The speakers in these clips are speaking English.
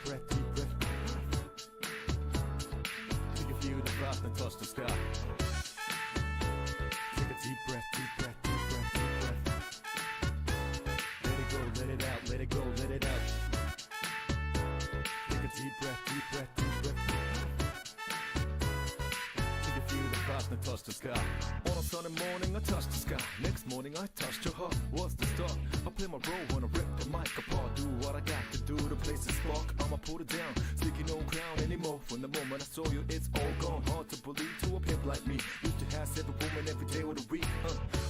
breath, deep breath. Take a few deep breaths and touch the sky. Take a deep breath, deep breath, deep breath, deep breath. Let it go, let it out, let it go, let it out. Take a deep breath, deep breath, deep breath. Take a few deep breaths and touch the sky. On a sunny morning, I touched the sky. Next morning, I touched your heart. What's the start? I play my role when I rip the mic apart. Do what I got to do to place a spark. I'ma put it down, sticky no crown anymore. From the moment I saw you, it's all gone. Hard to believe to a pimp like me. Used to have every woman every day with a week.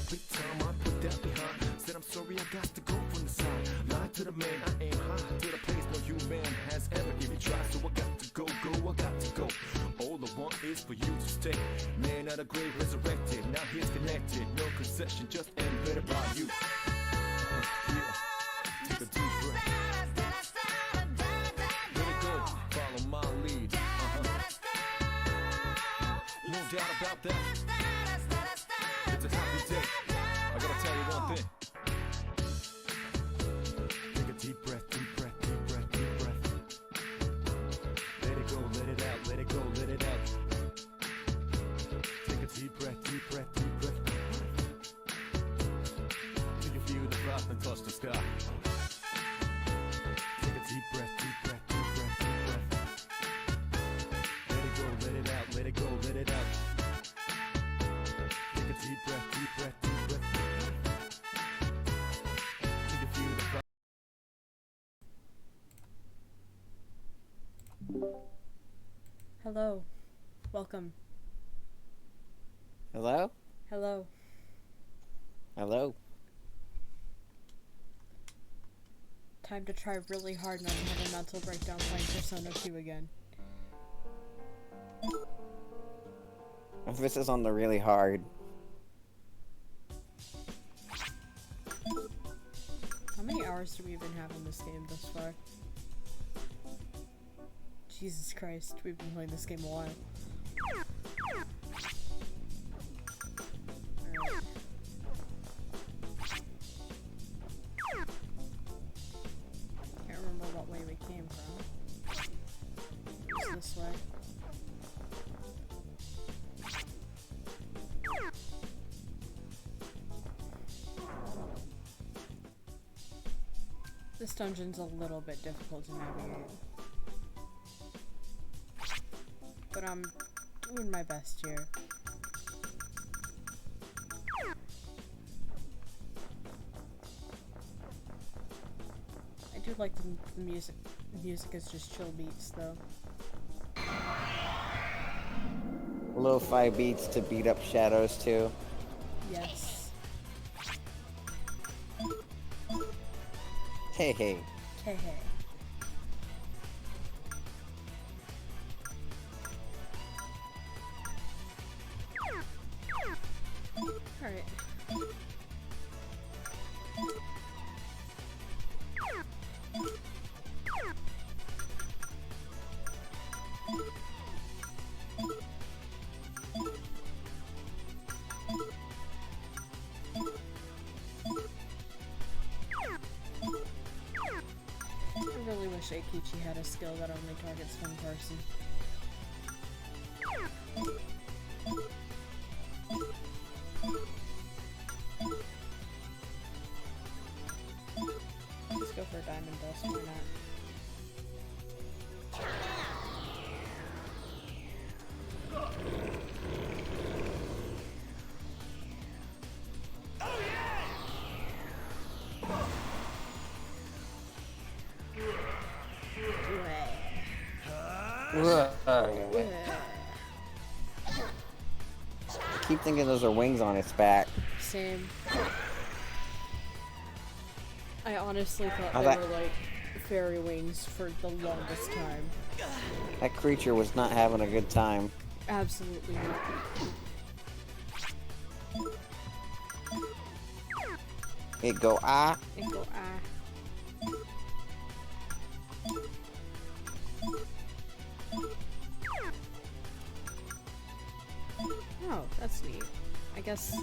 Big time, I put that behind. Said I'm sorry, I got to go from the side. Lied to the man, I aim high to the place no human has ever even tried. So I got to go, I got to go. All I want is for you to stay. Man out of grave resurrected, now he's connected. No concession, just embedded by you. Yeah. Take a deep breath. Let it go, follow my lead. No doubt about that. It's a happy day. I gotta tell you one thing. Take a deep breath, deep breath, deep breath, deep breath. Let it go, let it out, let it go, let it out. Take a deep breath, deep breath, deep breath. Take a few deep breaths and touch the sky. Take a deep breath, deep breath, deep breath, deep breath. Let it go, let it out, let it go, let it out. Take a deep breath, deep breath, deep breath. Take a few deep breaths. Hello. Welcome. Hello? Hello. Hello? Time to try really hard not to have a mental breakdown playing Persona 2 again. This is on the really hard. How many hours do we even have in this game thus far? Jesus Christ, we've been playing this game a while. Alright. Can't remember what way we came from. It's this way. This dungeon's a little bit difficult to navigate. But I'm doing my best here. I do like the music. The music is just chill beats, though. Lo-fi beats to beat up shadows too. Yes. Hey hey. Hey hey. Alright. I really wish Eikichi had a skill that only targets one person. Let's go for a diamond dust, why not? I keep thinking those are wings on its back. Same. I honestly thought Oh, they that- were like fairy wings for the longest time. That creature was not having a good time. Absolutely not. It go ah. And go ah. Oh, that's neat. I guess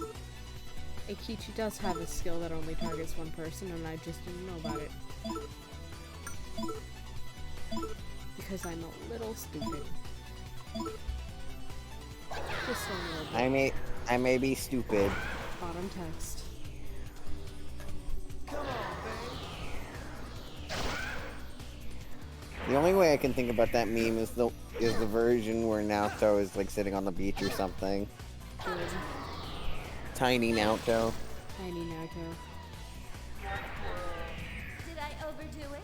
Eikichi does have a skill that only targets one person, and I just didn't know about it. because I'm a little stupid. Just a little bit. I may be stupid. Bottom text. The only way I can think about that meme is the version where Naruto is like sitting on the beach or something. Good. Tiny Naruto. Tiny Naruto. Did I overdo it?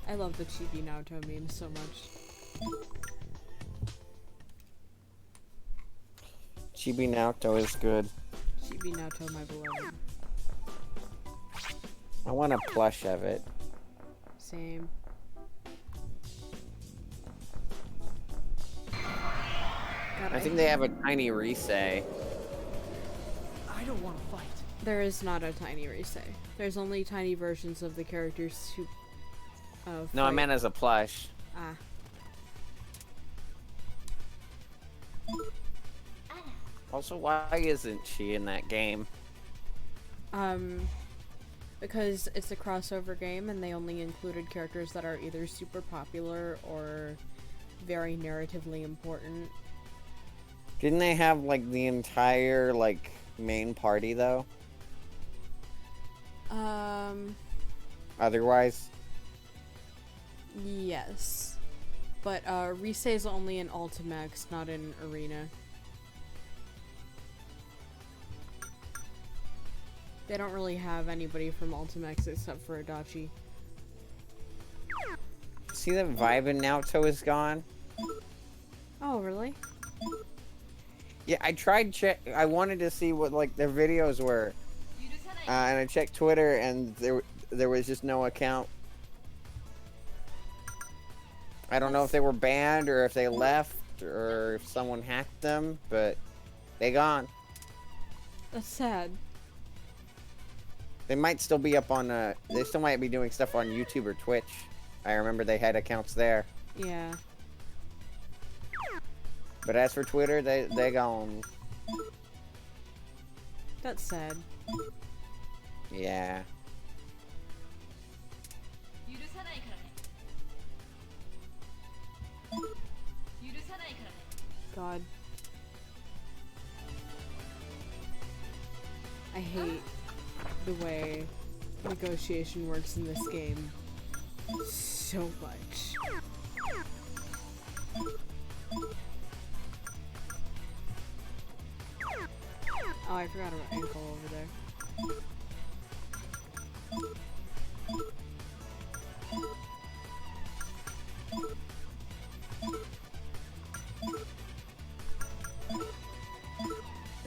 I love the Chibi Naruto meme so much. Chibi Naruto is good. Chibi Naruto, my beloved. I want a plush of it. Same. God, I think they have a tiny Risei. I don't want to fight. There is not a tiny Risei. There's only tiny versions of the characters who. No, I fight. meant as a plush. Ah. Also, why isn't she in that game? Because it's a crossover game and they only included characters that are either super popular or very narratively important. Didn't they have like the entire like main party though? Otherwise? Yes. But Risei is only in Ultimax, not in Arena. They don't really have anybody from Ultimax except for Adachi. See that vibe in Naruto is gone? Oh, really? Yeah, I tried I wanted to see what like their videos were. And I checked Twitter and there was just no account. I don't know if they were banned or if they left or if someone hacked them, but they gone. That's sad. They might still be up on they still might be doing stuff on YouTube or Twitch. I remember they had accounts there. Yeah. But as for Twitter, they gone. That's sad. Yeah. God. I hate the way negotiation works in this game so much. Oh, I forgot about ankle over there.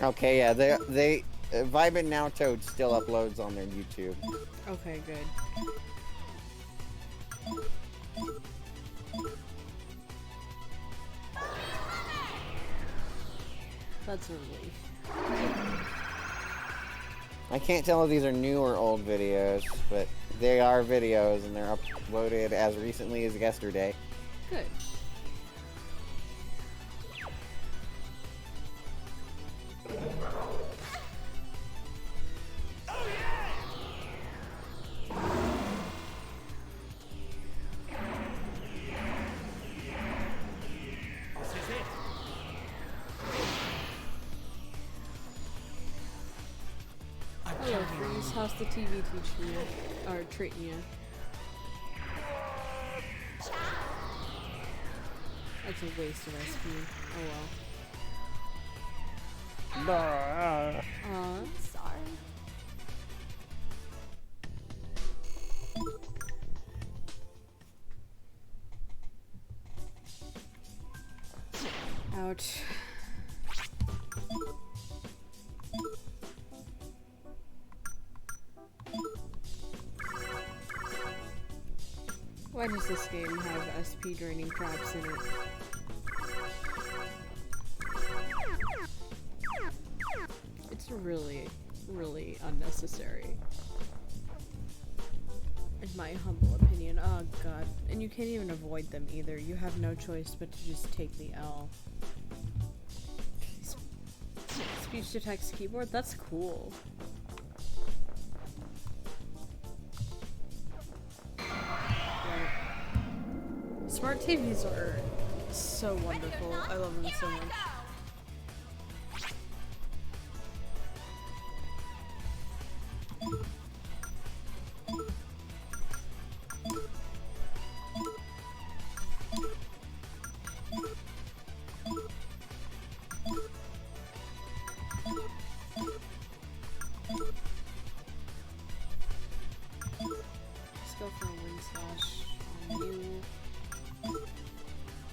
Okay, yeah, they Vibe and Naruto still uploads on their YouTube. Okay, good. That's a relief. I can't tell if these are new or old videos, but they are videos and they're uploaded as recently as yesterday. Good. Hello, Freeze. How's the TV teaching you? Or treating you? That's a waste of SP. Oh well. I'm sorry. Ouch. Why does this game have SP draining traps in it? It's really, really unnecessary. In my humble opinion. Oh god. And you can't even avoid them either. You have no choice but to just take the L. Speech to text keyboard? That's cool. Smart TVs are so wonderful. I love them so much. Let's go for a wind slash on you.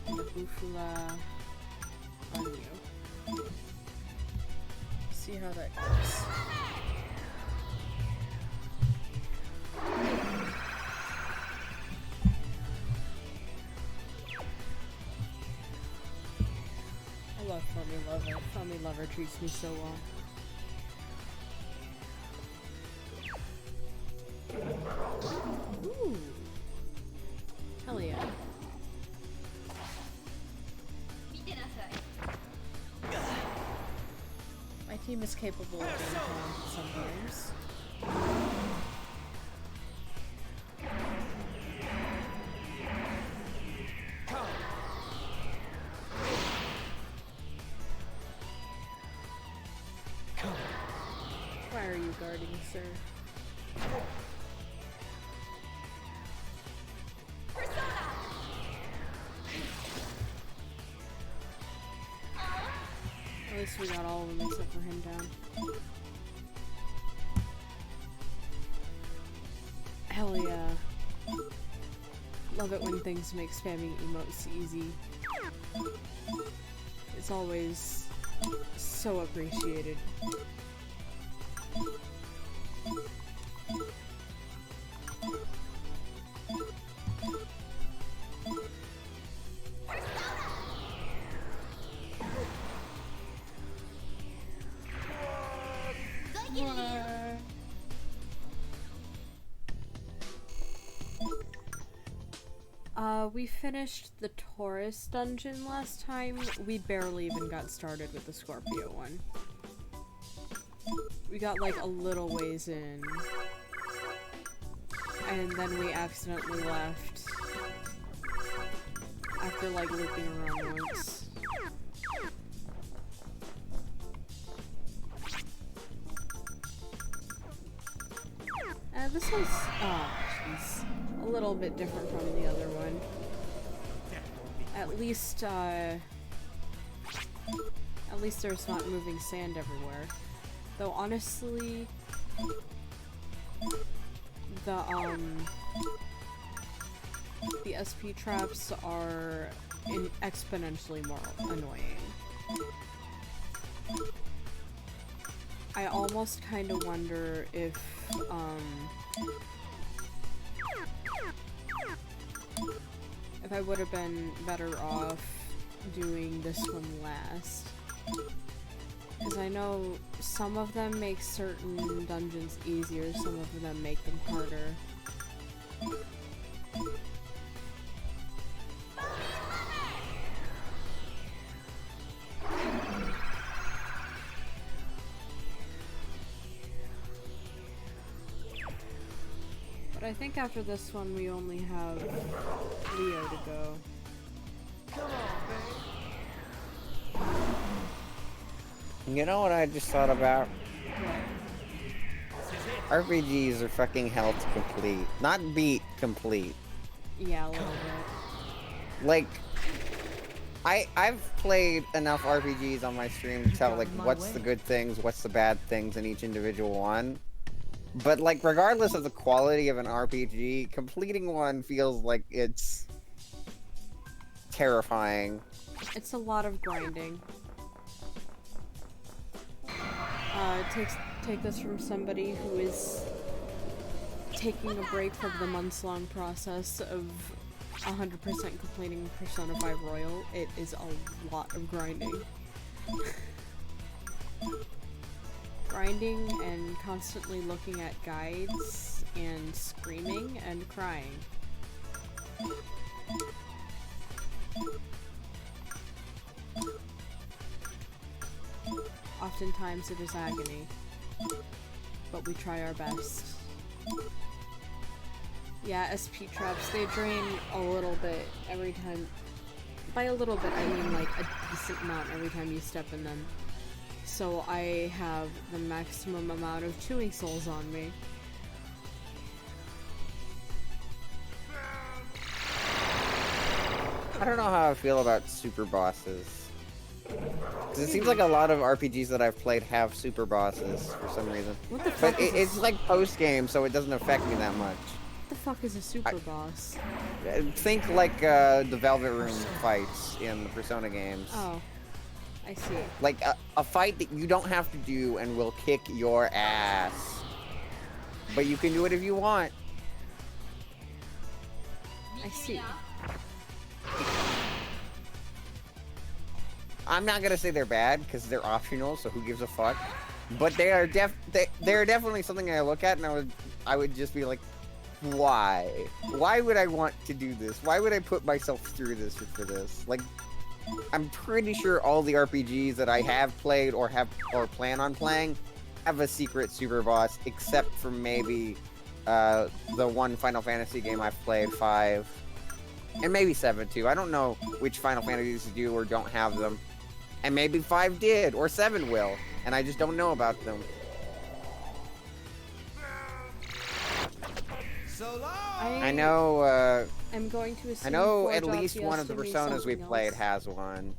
And a Bufula on you. See how that goes. I love Foamy Lover. Foamy Lover treats me so well. Ooh. Hell yeah. My team is capable of being calm sometimes. Why are you guarding, sir? At least we got all of them except for him down. Hell yeah. Love it when things make spamming emotes easy. It's always so appreciated. We finished the Taurus dungeon last time. We barely even got started with the Scorpio one. We got like a little ways in. And then we accidentally left. After like looping around once. This one's, oh jeez, a little bit different from the other one. At least there's not moving sand everywhere. Though honestly, the SP traps are exponentially more annoying. I almost kind of wonder if I would have been better off doing this one last. Because I know some of them make certain dungeons easier, some of them make them harder. But I think after this one we only have Leo to go. You know what I just thought about? What? RPGs are fucking hell to complete. Not beat, complete. Yeah, a little bit. Like, I've played enough RPGs on my stream to tell, like, what's the good things, what's the bad things in each individual one. But, like, regardless of the quality of an RPG, completing one feels like it's terrifying. It's a lot of grinding. Take this from somebody who is taking a break from the months-long process of 100% completing Persona 5 Royal. It is a lot of grinding. Grinding and constantly looking at guides and screaming and crying. Oftentimes it is agony, but we try our best. Yeah, SP traps, they drain a little bit every time. By a little bit, I mean like a decent amount every time you step in them. So I have the maximum amount of chewing souls on me. I don't know how I feel about super bosses. Because it seems like a lot of RPGs that I've played have super bosses for some reason. What the fuck But it's like post-game, so it doesn't affect me that much. What the fuck is a super boss? Think like the Velvet Room fights in the Persona games. Oh, I see. Like a fight that you don't have to do and will kick your ass. But you can do it if you want. I see. I'm not gonna say they're bad because they're optional, so who gives a fuck? But they are they're definitely something I look at and I would just be like, why? Why would I want to do this? Why would I put myself through this for this? Like, I'm pretty sure all the RPGs that I have played or plan on playing have a secret super boss, except for maybe the one Final Fantasy game I've played, 5. And maybe 7 too. I don't know which Final Fantasies do or don't have them. And maybe 5 did, or 7 will. And I just don't know about them. I know, I'm going to assume I know Forge at least Obvious one of the to me Personas we've something played else. has one.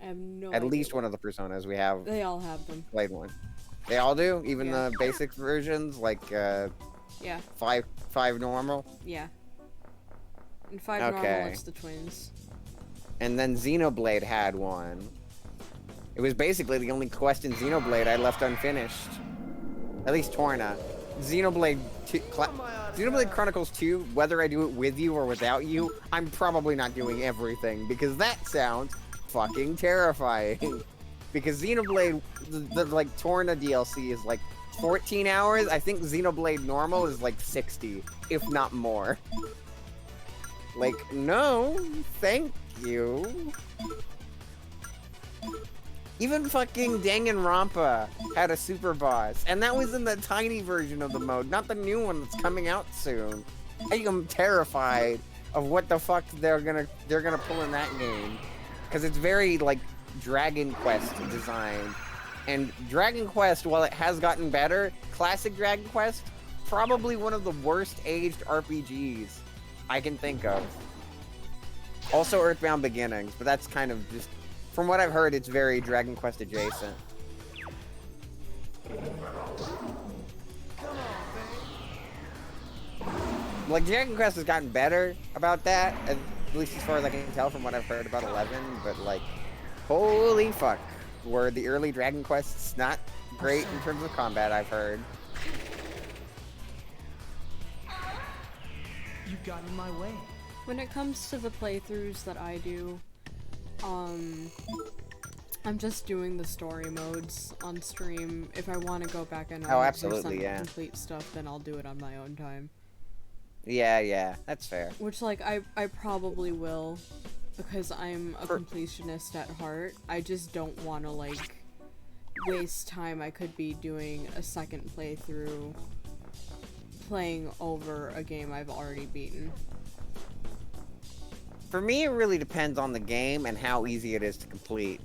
I have no At idea. least one of the Personas we have They all have them. played one. They all do? Even Yeah. the basic versions? Like, Yeah, 5 normal? yeah. And 5 Okay. normal, it's the twins. And then Xenoblade had one. It was basically the only quest in Xenoblade I left unfinished. At least Torna. Xenoblade Xenoblade Chronicles 2, whether I do it with you or without you, I'm probably not doing everything, because that sounds fucking terrifying. Because Xenoblade, the like, Torna DLC is like 14 hours. I think Xenoblade normal is like 60, if not more. Like, no, thank you. Even fucking Danganronpa had a super boss, and that was in the tiny version of the mode, not the new one that's coming out soon. I am terrified of what the fuck they're gonna pull in that game, because it's very like Dragon Quest design. And Dragon Quest, while it has gotten better, classic Dragon Quest, probably one of the worst aged RPGs I can think of. Also Earthbound Beginnings, but that's kind of just, from what I've heard, it's very Dragon Quest adjacent. Like, Dragon Quest has gotten better about that, at least as far as I can tell from what I've heard about 11, but like, holy fuck, were the early Dragon Quests not great in terms of combat, I've heard. You got in my way. When it comes to the playthroughs that I do, I'm just doing the story modes on stream. If I want to go back and absolutely, yeah. complete stuff, then I'll do it on my own time. Yeah, that's fair. Which, like, I probably will, because I'm a completionist at heart. I just don't want to, like, waste time. I could be doing a second playthrough, playing over a game I've already beaten. For me, it really depends on the game and how easy it is to complete.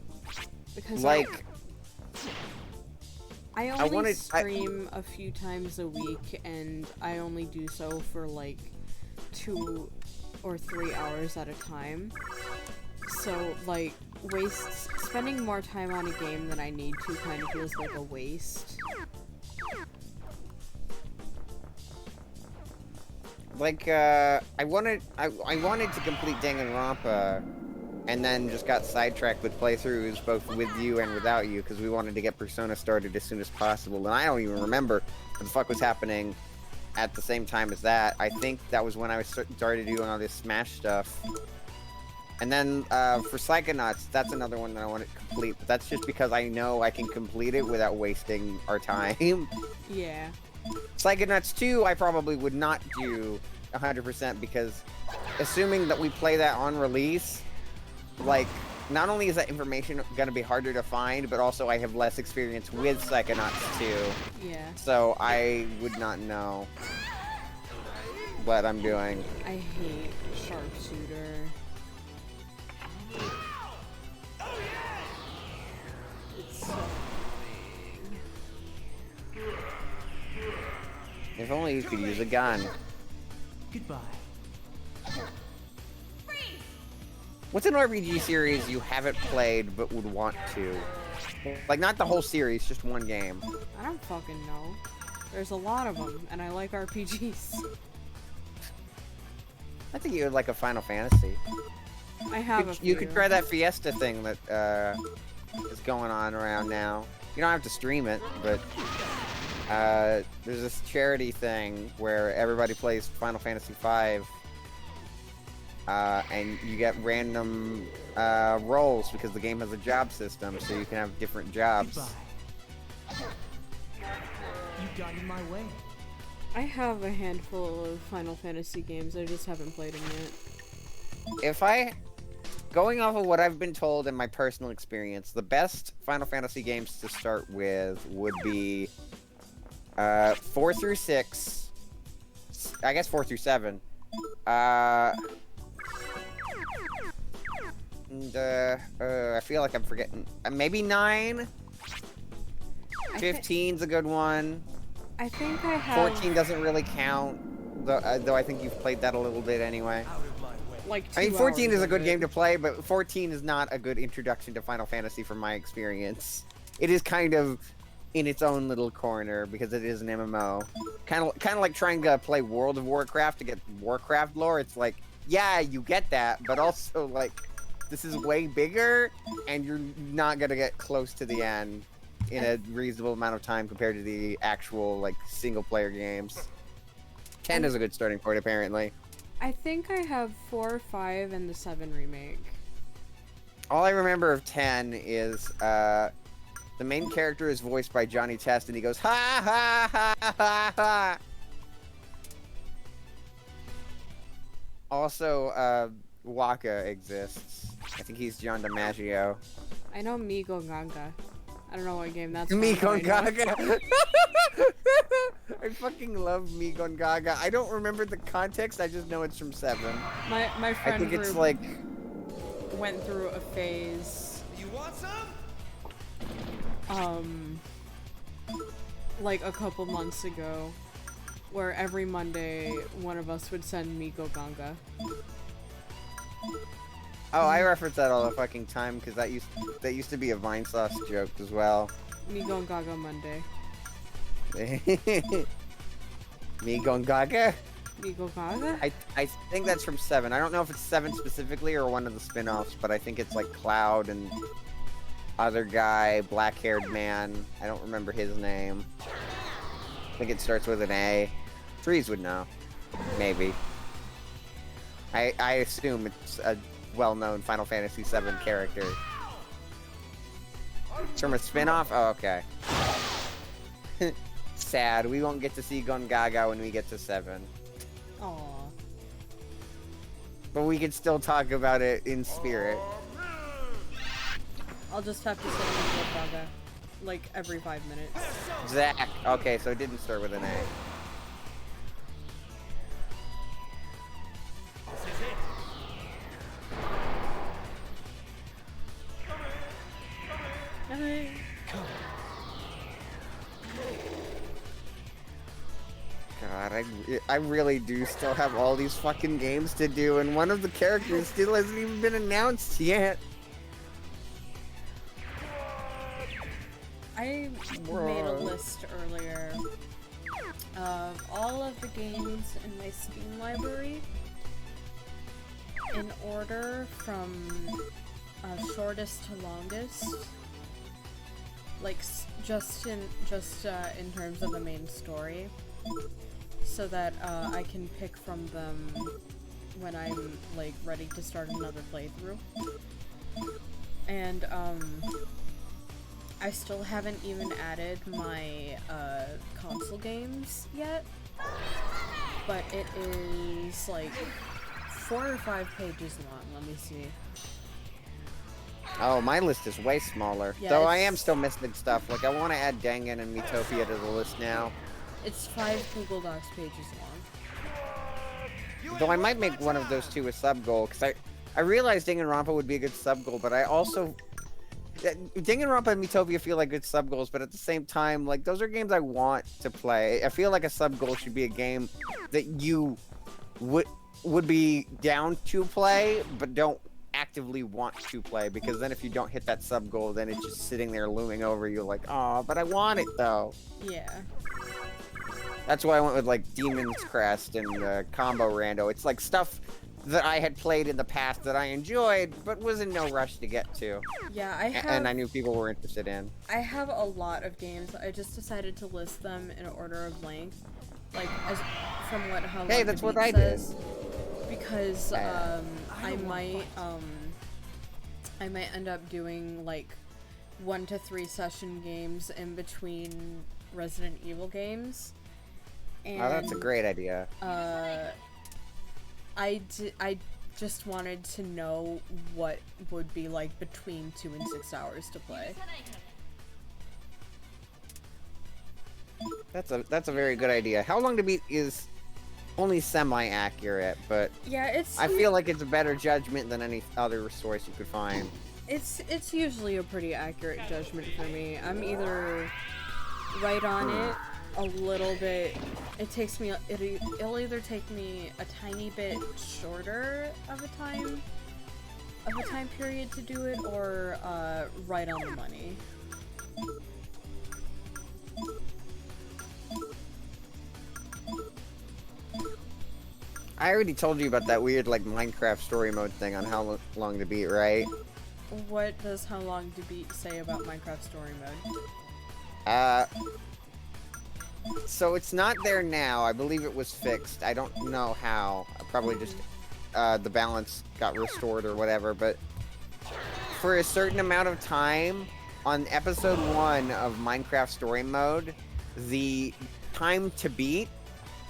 Because Like, I only wanted- stream a few times a week, and I only do so for like 2 or 3 hours at a time. So, like, spending more time on a game than I need to kind of feels like a waste. like, I wanted to complete Danganronpa, and then just got sidetracked with playthroughs both with you and without you, because we wanted to get Persona started as soon as possible, and I don't even remember what the fuck was happening at the same time as that. I think that was when I started doing all this Smash stuff. And then, for Psychonauts, that's another one that I want to complete, but that's just because I know I can complete it without wasting our time. Yeah. Psychonauts 2, I probably would not do 100%, because assuming that we play that on release, like, not only is that information gonna be harder to find, but also I have less experience with Psychonauts 2, Yeah. so I would not know. what I'm doing. I hate sharpshooter. It's so annoying. If only you could use a gun. Goodbye. What's an RPG series you haven't played but would want to? Like, not the whole series, just one game. I don't fucking know. There's a lot of them, and I like RPGs. I think you would like a Final Fantasy. I have a few. You could try that Fiesta thing that is going on around now. You don't have to stream it, but there's this charity thing where everybody plays Final Fantasy V, and you get random roles because the game has a job system, so you can have different jobs. Goodbye. You got in my way. I have a handful of Final Fantasy games, I just haven't played them yet. Going off of what I've been told in my personal experience, the best Final Fantasy games to start with would be 4 through 6, I guess 4 through 7, and I feel like I'm forgetting, maybe 9? 15's a good one. I think I have 14 doesn't really count, though I think you've played that a little bit anyway. like 2 I mean, 14 hours is a of good it. game to play, but 14 is not a good introduction to Final Fantasy from my experience. It is kind of in its own little corner because it is an MMO. Kind of like trying to play World of Warcraft to get Warcraft lore. It's like, yeah, you get that, but also like this is way bigger, and you're not gonna get close to the end in a reasonable amount of time compared to the actual like single-player games. 10 is a good starting point, apparently. I think I have 4, 5, and the 7 remake. All I remember of 10 is the main character is voiced by Johnny Test, and he goes ha ha ha ha ha. Also, Waka exists. I think he's John DiMaggio. I know Migo Ganga. I don't know what game that's from, Migon but I know- Gaga. I fucking love Migon Gaga. I don't remember the context. I just know it's from 7. My I friend think it's group like went through a phase. You want some? Like a couple months ago, where every Monday one of us would send Migo Ganga. oh, I reference that all the fucking time because that used to be a Vine Sauce joke as well. Migo Gaga Monday. Migon Gaga. Migo Gaga? I think that's from 7. I don't know if it's 7 specifically or one of the spin-offs, but I think it's like Cloud and other guy, black-haired man. I don't remember his name. I think it starts with an A. Trees would know. Maybe. I assume it's a well-known Final Fantasy VII character. It's from a spin-off? Oh, okay. Sad. We won't get to see Gon Gaga when we get to 7. Aww. But we can still talk about it in spirit. I'll just have to say Migo Gaga, like, every 5 minutes. Zach. Okay, so it didn't start with an A. God, I really do still have all these fucking games to do, and one of the characters still hasn't even been announced yet. I made a list earlier of all of the games in my Steam library in order from shortest to longest, like just in terms of the main story, so that I can pick from them when I'm like ready to start another playthrough. And I still haven't even added my console games yet, but it is like 4 or 5 pages long. Let me see. Oh, my list is way smaller. Yeah, Though I am it's- still missing stuff. Like, I want to add Dangan and Miitopia to the list now. It's 5 Google Docs pages long. Though I might make one of those two a sub goal, because I realized Danganronpa would be a good sub goal, but I also Danganronpa and Miitopia feel like good sub goals, but at the same time, like those are games I want to play. I feel like a sub goal should be a game that you would be down to play, but don't actively want to play, because then if you don't hit that sub goal, then it's just sitting there looming over you like, oh, but I want it though. Yeah. That's why I went with like Demon's Crest and Combo Rando. It's like stuff that I had played in the past that I enjoyed, but was in no rush to get to. Yeah, I have... And I knew people were interested in. I have a lot of games. I just decided to list them in order of length. Like, as from what how Hey, long that's the what beat I did. says. Because, I might end up doing, like, 1 to 3 session games in between Resident Evil games. And, Oh, that's a great idea. I just wanted to know what would be like between 2 and 6 hours to play. That's a very good idea. How long to beat is only semi-accurate, but Yeah, it's... I feel like it's a better judgment than any other source you could find. It's usually a pretty accurate judgment for me. I'm either right on it, a little bit. It'll either take me a tiny bit shorter of a time period to do it, or right on the money. I already told you about that weird like Minecraft story mode thing on how long to beat, right? What does How Long to Beat say about Minecraft Story Mode? So it's not there now. I believe it was fixed. I don't know how. Probably just the balance got restored or whatever, but for a certain amount of time on episode 1 of Minecraft Story Mode, the time to beat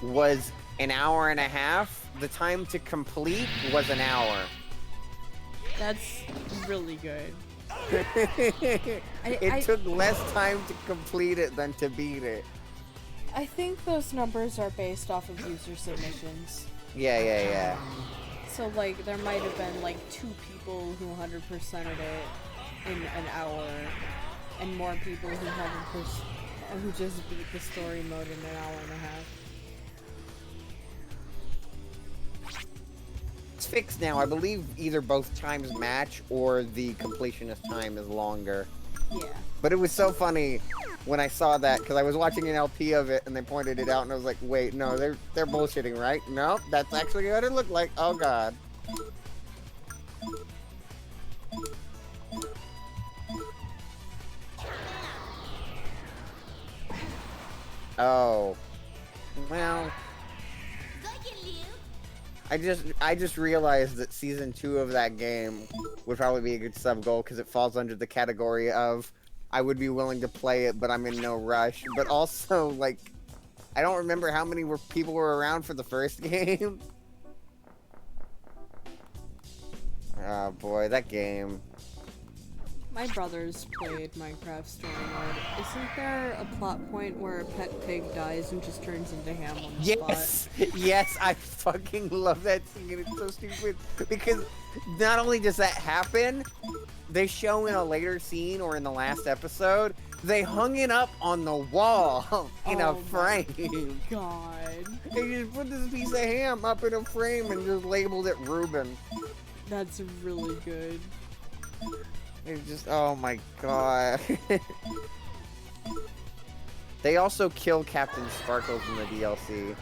was an hour and a half. The time to complete was an hour. That's really good. It took less time to complete it than to beat it. I think those numbers are based off of user submissions. Yeah. So, like, there might have been, like, 2 people who 100%ed it in an hour, and more people who just beat the story mode in an hour and a half. It's fixed now. I believe either both times match or the completionist time is longer. Yeah. But it was so funny when I saw that, because I was watching an LP of it and they pointed it out and I was like, wait, no, they're bullshitting, right? No, that's actually what it looked like. Oh god. Oh. Well, I just realized that season 2 of that game would probably be a good sub goal because it falls under the category of I would be willing to play it, but I'm in no rush. But also, like, I don't remember how many people were around for the first game. Oh boy, that game. My brothers played Minecraft Story Mode. Isn't there a plot point where a pet pig dies and just turns into ham on the spot? Yes, I fucking love that scene. It's so stupid. Because not only does that happen, they show in a later scene or in the last episode, they hung it up on the wall in a frame. God. They just put this piece of ham up in a frame and just labeled it Reuben. That's really good. It's just, oh my god. They also kill Captain Sparkles in the DLC.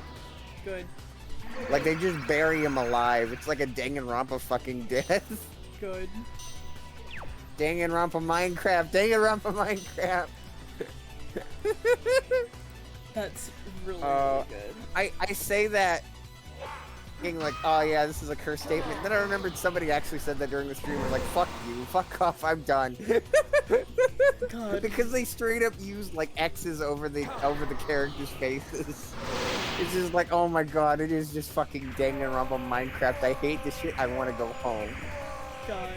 Good. Like, they just bury him alive. It's like a Danganronpa fucking death. Good. Danganronpa Minecraft. Danganronpa Minecraft. That's really, really good. I say that being like, oh yeah, this is a curse statement. Then I remembered somebody actually said that during the stream. We're like, fuck you, fuck off, I'm done. God. Because they straight up used like X's over the characters' faces. It's just like, oh my god, it is just fucking Danganronpa Minecraft. I hate this shit. I want to go home. God.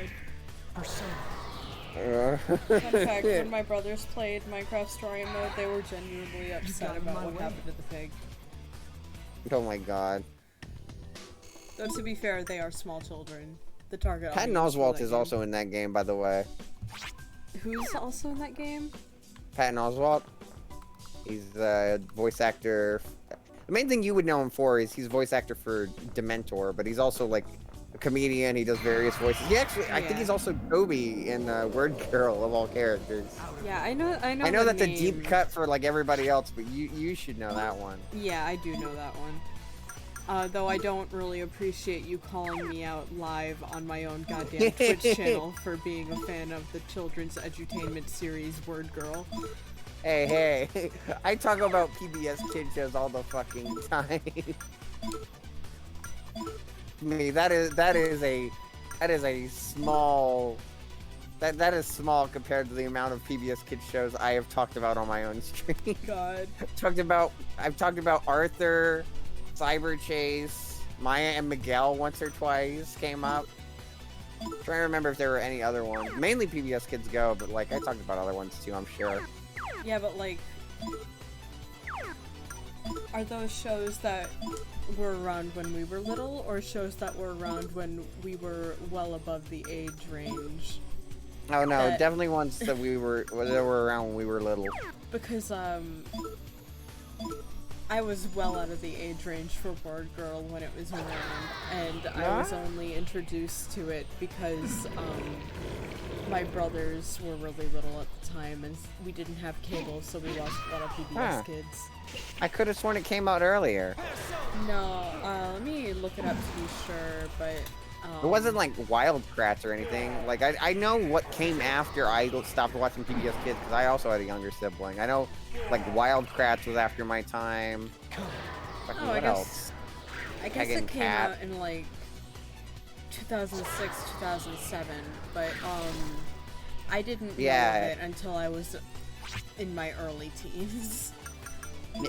Uh. Fun fact, when my brothers played Minecraft Story Mode, they were genuinely upset about what happened to the pig. Oh my god. Though to be fair, they are small children. The target Patton audience for Oswalt that is game. also in that game, by the way. Who's also in that game? Patton Oswalt. He's the voice actor. The main thing you would know him for is he's voice actor for Dementor, but he's also like a comedian. He does various voices. He actually, I think Yeah. he's also Toby in Word Girl of all characters. Yeah, I know. I know the that's a deep name. cut for like everybody else, but you should know that one. Yeah, I do know that one. Though I don't really appreciate you calling me out live on my own goddamn Twitch channel for being a fan of the children's edutainment series Word Girl. Hey, I talk about PBS kid shows all the fucking time. Me, that is a small. That is small compared to the amount of PBS Kids shows I have talked about on my own stream. God. I've talked about Arthur, Cyber Chase, Maya and Miguel once or twice came up. Trying to remember if there were any other ones. Mainly PBS Kids Go, but like I talked about other ones too, I'm sure. Yeah, but like, are those shows that were around when we were little, or shows that were around when we were well above the age range? Oh no, That- definitely ones that were around when we were little. Because I was well out of the age range for Word Girl when it was around, and I was only introduced to it because my brothers were really little at the time, and we didn't have cable, so we watched a lot of PBS Huh. Kids. I could have sworn it came out earlier. No, let me look it up to be sure, but It wasn't like Wild Kratts or anything. Like I know what came after I stopped watching PBS Kids because I also had a younger sibling. I know like Wild Kratts was after my time. Fucking Oh, I what guess- else? I guess Hagen it came Cat. out in like 2006, 2007, but I didn't know Yeah. of it until I was in my early teens.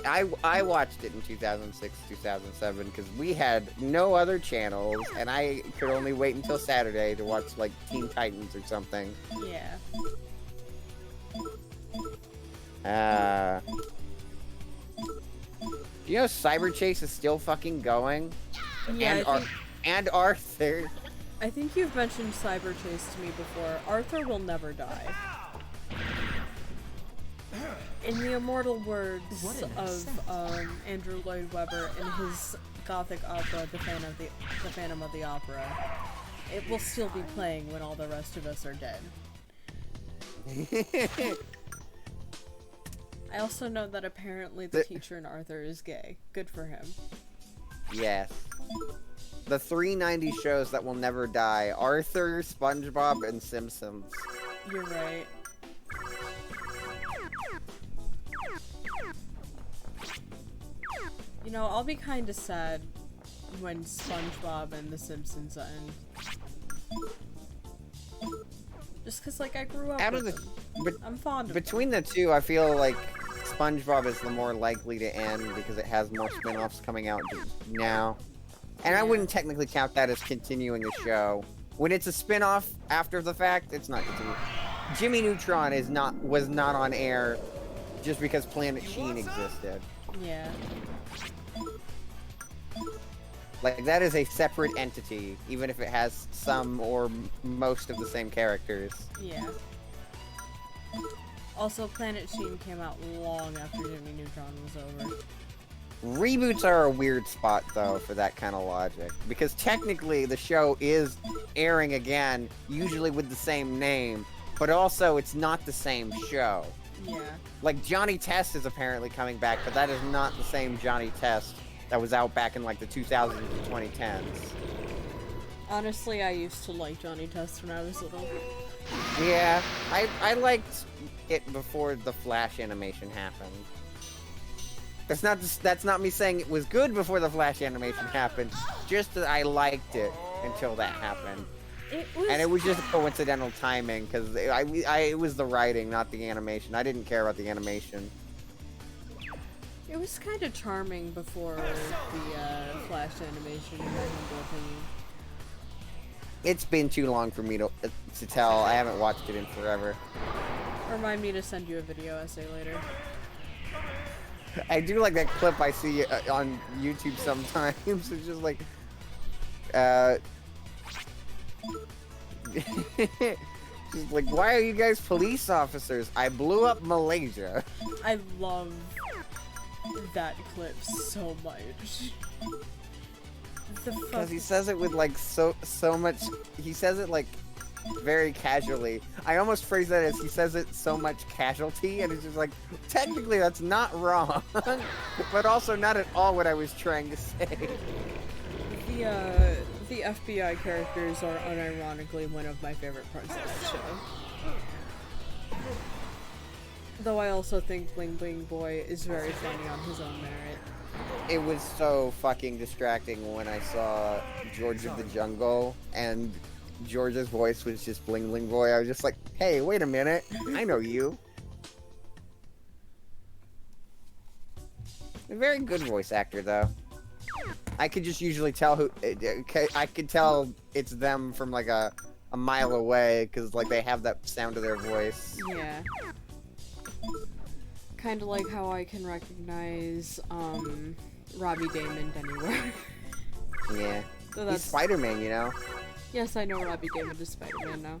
I watched it in 2006, 2007 because we had no other channels and I could only wait until Saturday to watch like Teen Titans or something. Yeah. You know Cyber Chase is still fucking going? Yeah, And Arthur. I think you've mentioned Cyber Chase to me before. Arthur will never die. In the immortal words of Andrew Lloyd Webber in his gothic opera, The Phantom of the Opera, it will still be playing when all the rest of us are dead. I also know that apparently the teacher in Arthur is gay. Good for him. Yes. The 390 shows that will never die. Arthur, SpongeBob, and Simpsons. You're right. You know, I'll be kind of sad when SpongeBob and The Simpsons end. Just cause, like, I grew up Out with of the- them. but I'm fond of Between the two, I feel like SpongeBob is the more likely to end because it has more spin-offs coming out now. And I wouldn't technically count that as continuing the show. When it's a spin-off after the fact, it's not continuing. Jimmy Neutron was not on air just because Planet Sheen existed. them. Yeah. Like, that is a separate entity, even if it has some or most of the same characters. Yeah. Also, Planet Sheen came out long after Jimmy Neutron was over. Reboots are a weird spot, though, for that kind of logic. Because technically, the show is airing again, usually with the same name, but also it's not the same show. Yeah. Like, Johnny Test is apparently coming back, but that is not the same Johnny Test that was out back in, like, the 2000s and 2010s. Honestly, I used to like Johnny Test when I was little. Yeah, I liked it before the Flash animation happened. That's not me saying it was good before the Flash animation happened, just that I liked it until that happened. And it was just coincidental timing, because it was the writing, not the animation. I didn't care about the animation. It was kind of charming before the Flash animation, in my humble opinion. It's been too long for me to tell. I haven't watched it in forever. Remind me to send you a video essay later. I do like that clip I see on YouTube sometimes. It's just like, She's like, why are you guys police officers? I blew up Malaysia. I love that clip so much. The fuck? Because he says it with like so much. He says it like very casually. I almost phrase that as he says it so much casualty, and it's just like technically that's not wrong, but also not at all what I was trying to say. The FBI characters are unironically one of my favorite parts of the show. Though I also think Bling Bling Boy is very funny on his own merit. It was so fucking distracting when I saw George of the Jungle and George's voice was just Bling Bling Boy. I was just like, hey, wait a minute. I know you. A very good voice actor, though. I could just usually tell who... I could tell it's them from like a mile away, because like they have that sound of their voice. Yeah. Kind of like how I can recognize, Robbie Damon anywhere. Yeah. So He's Spider-Man, you know? Yes, I know Robbie Damon is Spider-Man now.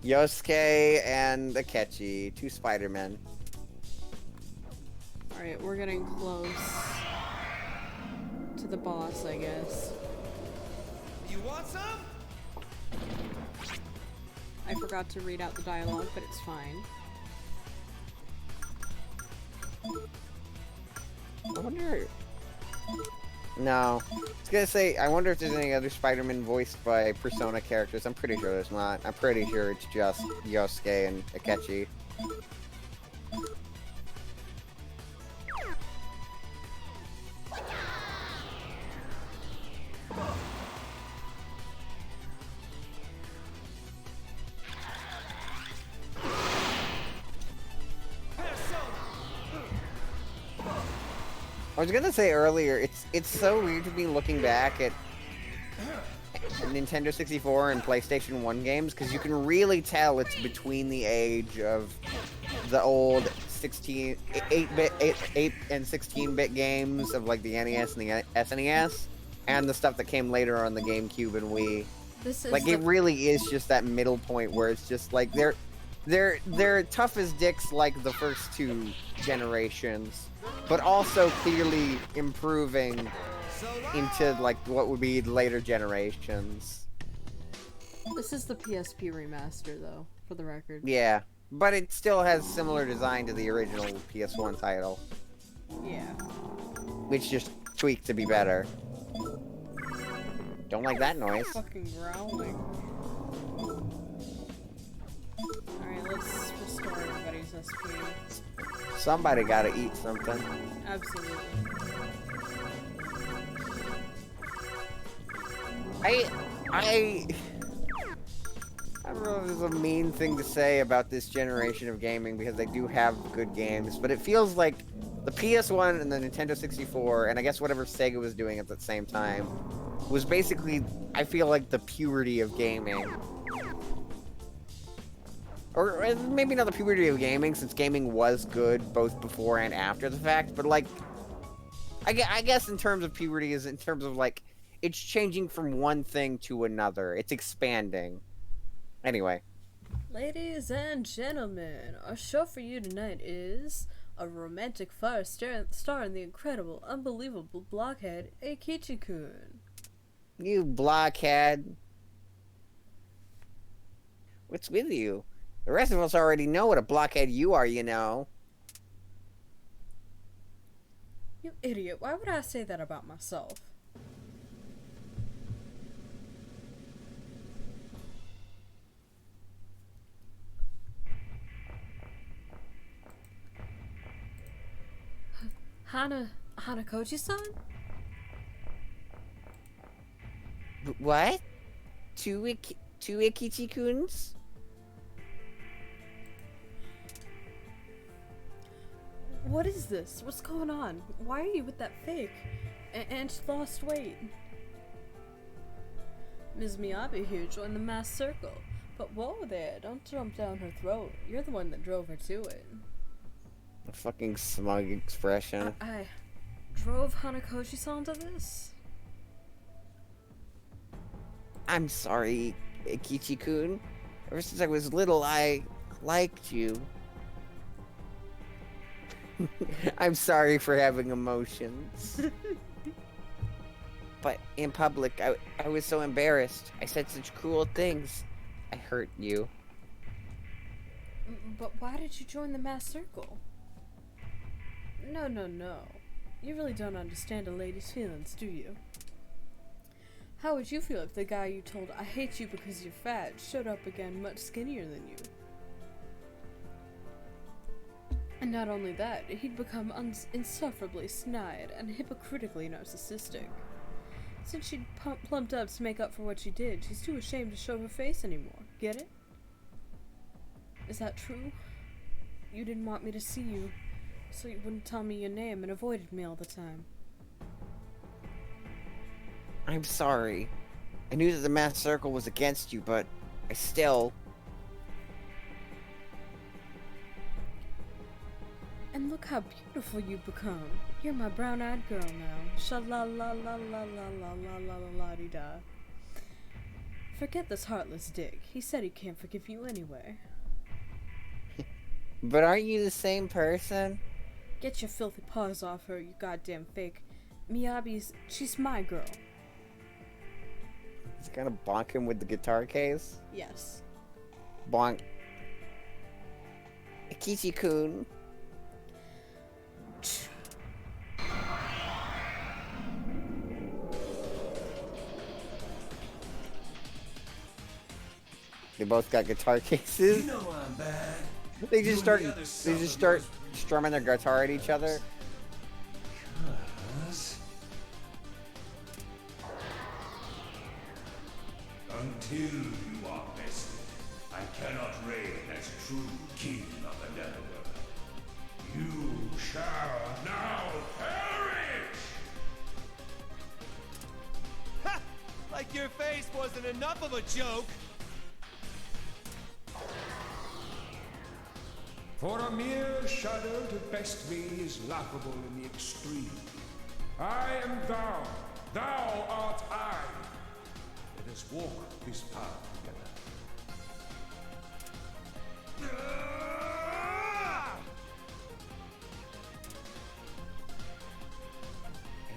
Yosuke and Akechi, 2 Spider-Men. Alright, we're getting close to the boss, I guess. You want some? I forgot to read out the dialogue, but it's fine. I wonder... No. I was gonna say, I wonder if there's any other Spider-Man voiced by Persona characters. I'm pretty sure there's not. I'm pretty sure it's just Yosuke and Akechi. I was gonna say earlier, it's so weird to me looking back at Nintendo 64 and PlayStation 1 games, because you can really tell it's between the age of the old 8 and 16-bit games of like the NES and the SNES, and the stuff that came later on the GameCube and Wii. This is Like it really is just that middle point where it's just like they're tough as dicks like the first 2 generations, but also clearly improving into like what would be later generations. This is the PSP remaster, though, for the record. Yeah, but it still has similar design to the original PS1 title, Yeah. which just tweaked to be better. Don't like that noise. Fucking growling. Alright, let's restore everybody's SP. Somebody gotta eat something. Absolutely. I don't know if there's a mean thing to say about this generation of gaming, because they do have good games, but it feels like the PS1 and the Nintendo 64, and I guess whatever Sega was doing at the same time, was basically, I feel like, the purity of gaming. Or maybe not the purity of gaming, since gaming was good both before and after the fact, but like, I guess in terms of purity is in terms of like, it's changing from one thing to another. It's expanding. Anyway. Ladies and gentlemen, our show for you tonight is a romantic fire starring the incredible, unbelievable blockhead Eikichi-kun. You blockhead. What's with you? The rest of us already know what a blockhead you are, you know. You idiot, why would I say that about myself? Hanakoji-san? What? Two Eikichi-kuns? What is this? What's going on? Why are you with that fake? And she lost weight. Ms. Miyabi here joined the mass circle. But whoa there, don't jump down her throat. You're the one that drove her to it. A fucking smug expression. I drove Hanakoshi-san to this? I'm sorry, Ikichi-kun. Ever since I was little, I liked you. I'm sorry for having emotions. But in public, I was so embarrassed. I said such cruel things. I hurt you. But why did you join the mass circle? No. You really don't understand a lady's feelings, do you? How would you feel if the guy you told I hate you because you're fat showed up again much skinnier than you? And not only that, he'd become insufferably snide and hypocritically narcissistic. Since she'd plumped up to make up for what she did, she's too ashamed to show her face anymore. Get it? Is that true? You didn't want me to see you, so you wouldn't tell me your name and avoided me all the time. I'm sorry. I knew that the mass circle was against you, but I still... And look how beautiful you've become. You're my brown-eyed girl now. Sha-la-la-la-la-la-la-la-la-la-la-di-da. Forget this heartless dick. He said he can't forgive you anyway. But aren't you the same person? Get your filthy paws off her, you goddamn fake. She's my girl. He's gonna bonk him with the guitar case? Yes. Bonk. Ikichi-kun. They both got guitar cases. You know I'm bad. They just You and start the other strumming their guitar at each other. Cause until you are bested, I cannot reign as true king of the Netherworld. You shall now perish! Ha! Like your face wasn't enough of a joke! For a mere shadow to best me is laughable in the extreme. I am thou, thou art I. Let us walk this path together.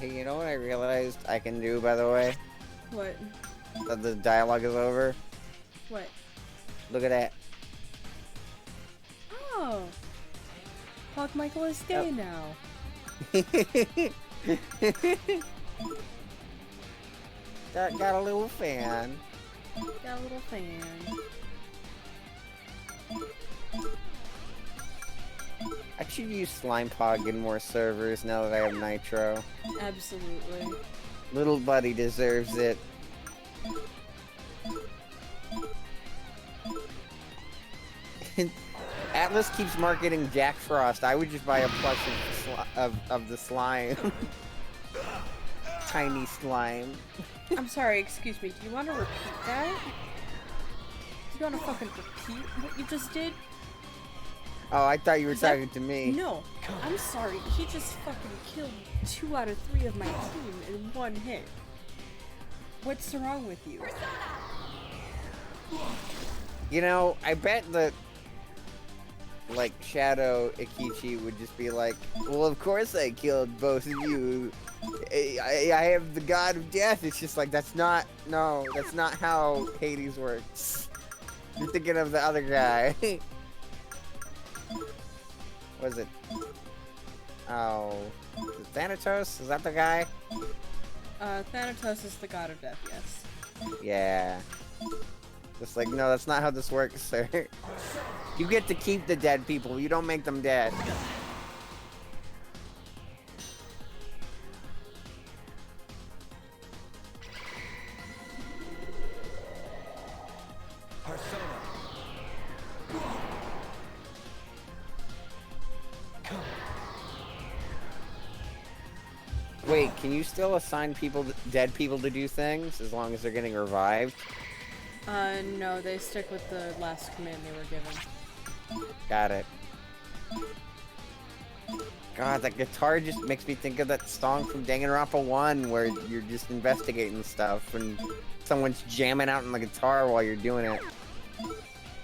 Hey, you know what I realized I can do, by the way? What? That the dialogue is over? What? Look at that. Oh! Hawk Michael is gay now. got a little fan. Got a little fan. I should use Slime Pog in more servers now that I have Nitro. Absolutely. Little buddy deserves it. Atlas keeps marketing Jack Frost. I would just buy a plush of the slime. Tiny slime. I'm sorry, excuse me, do you want to repeat that? Do you want to fucking repeat what you just did? Oh, I thought you were Is that- talking to me. No, I'm sorry, he just fucking killed 2 out of 3 of my team in 1 hit. What's wrong with you? You know, I bet that, like, Shadow Ikichi would just be like, well, of course I killed both of you. I am the god of death. It's just like, that's not how Hades works. You're thinking of the other guy. What is it? Oh, is it Thanatos? Is that the guy? Thanatos is the god of death, yes. Yeah. Just like, no, that's not how this works, sir. You get to keep the dead people. You don't make them dead. Persona. Wait, can you still assign dead people to do things as long as they're getting revived? No, they stick with the last command they were given. Got it. God, that guitar just makes me think of that song from Danganronpa 1 where you're just investigating stuff and someone's jamming out on the guitar while you're doing it.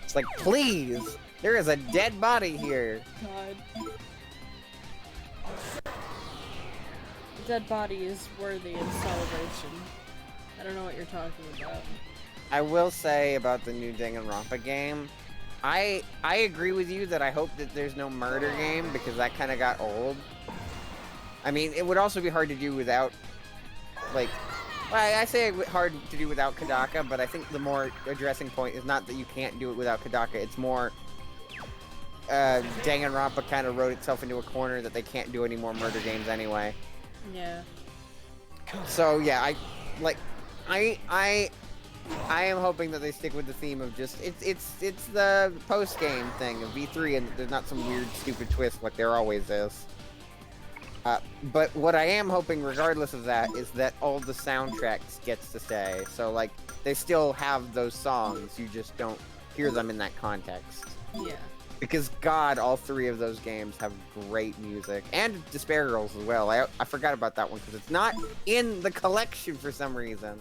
It's like, please! There is a dead body here! God. The dead body is worthy of celebration. I don't know what you're talking about. I will say about the new Danganronpa game, I agree with you that I hope that there's no murder game because that kind of got old. I mean, it would also be hard to do without, like, well, I say hard to do without Kodaka, but I think the more addressing point is not that you can't do it without Kodaka, it's more Danganronpa kind of wrote itself into a corner that they can't do any more murder games anyway. Yeah. So yeah, I am hoping that they stick with the theme of just it's the post game thing of V3 and there's not some weird stupid twist like there always is. But what I am hoping, regardless of that, is that all the soundtracks gets to stay. So like they still have those songs, you just don't hear them in that context. Yeah. Because God, all three of those games have great music. And Despair Girls as well. I forgot about that one because it's not in the collection for some reason.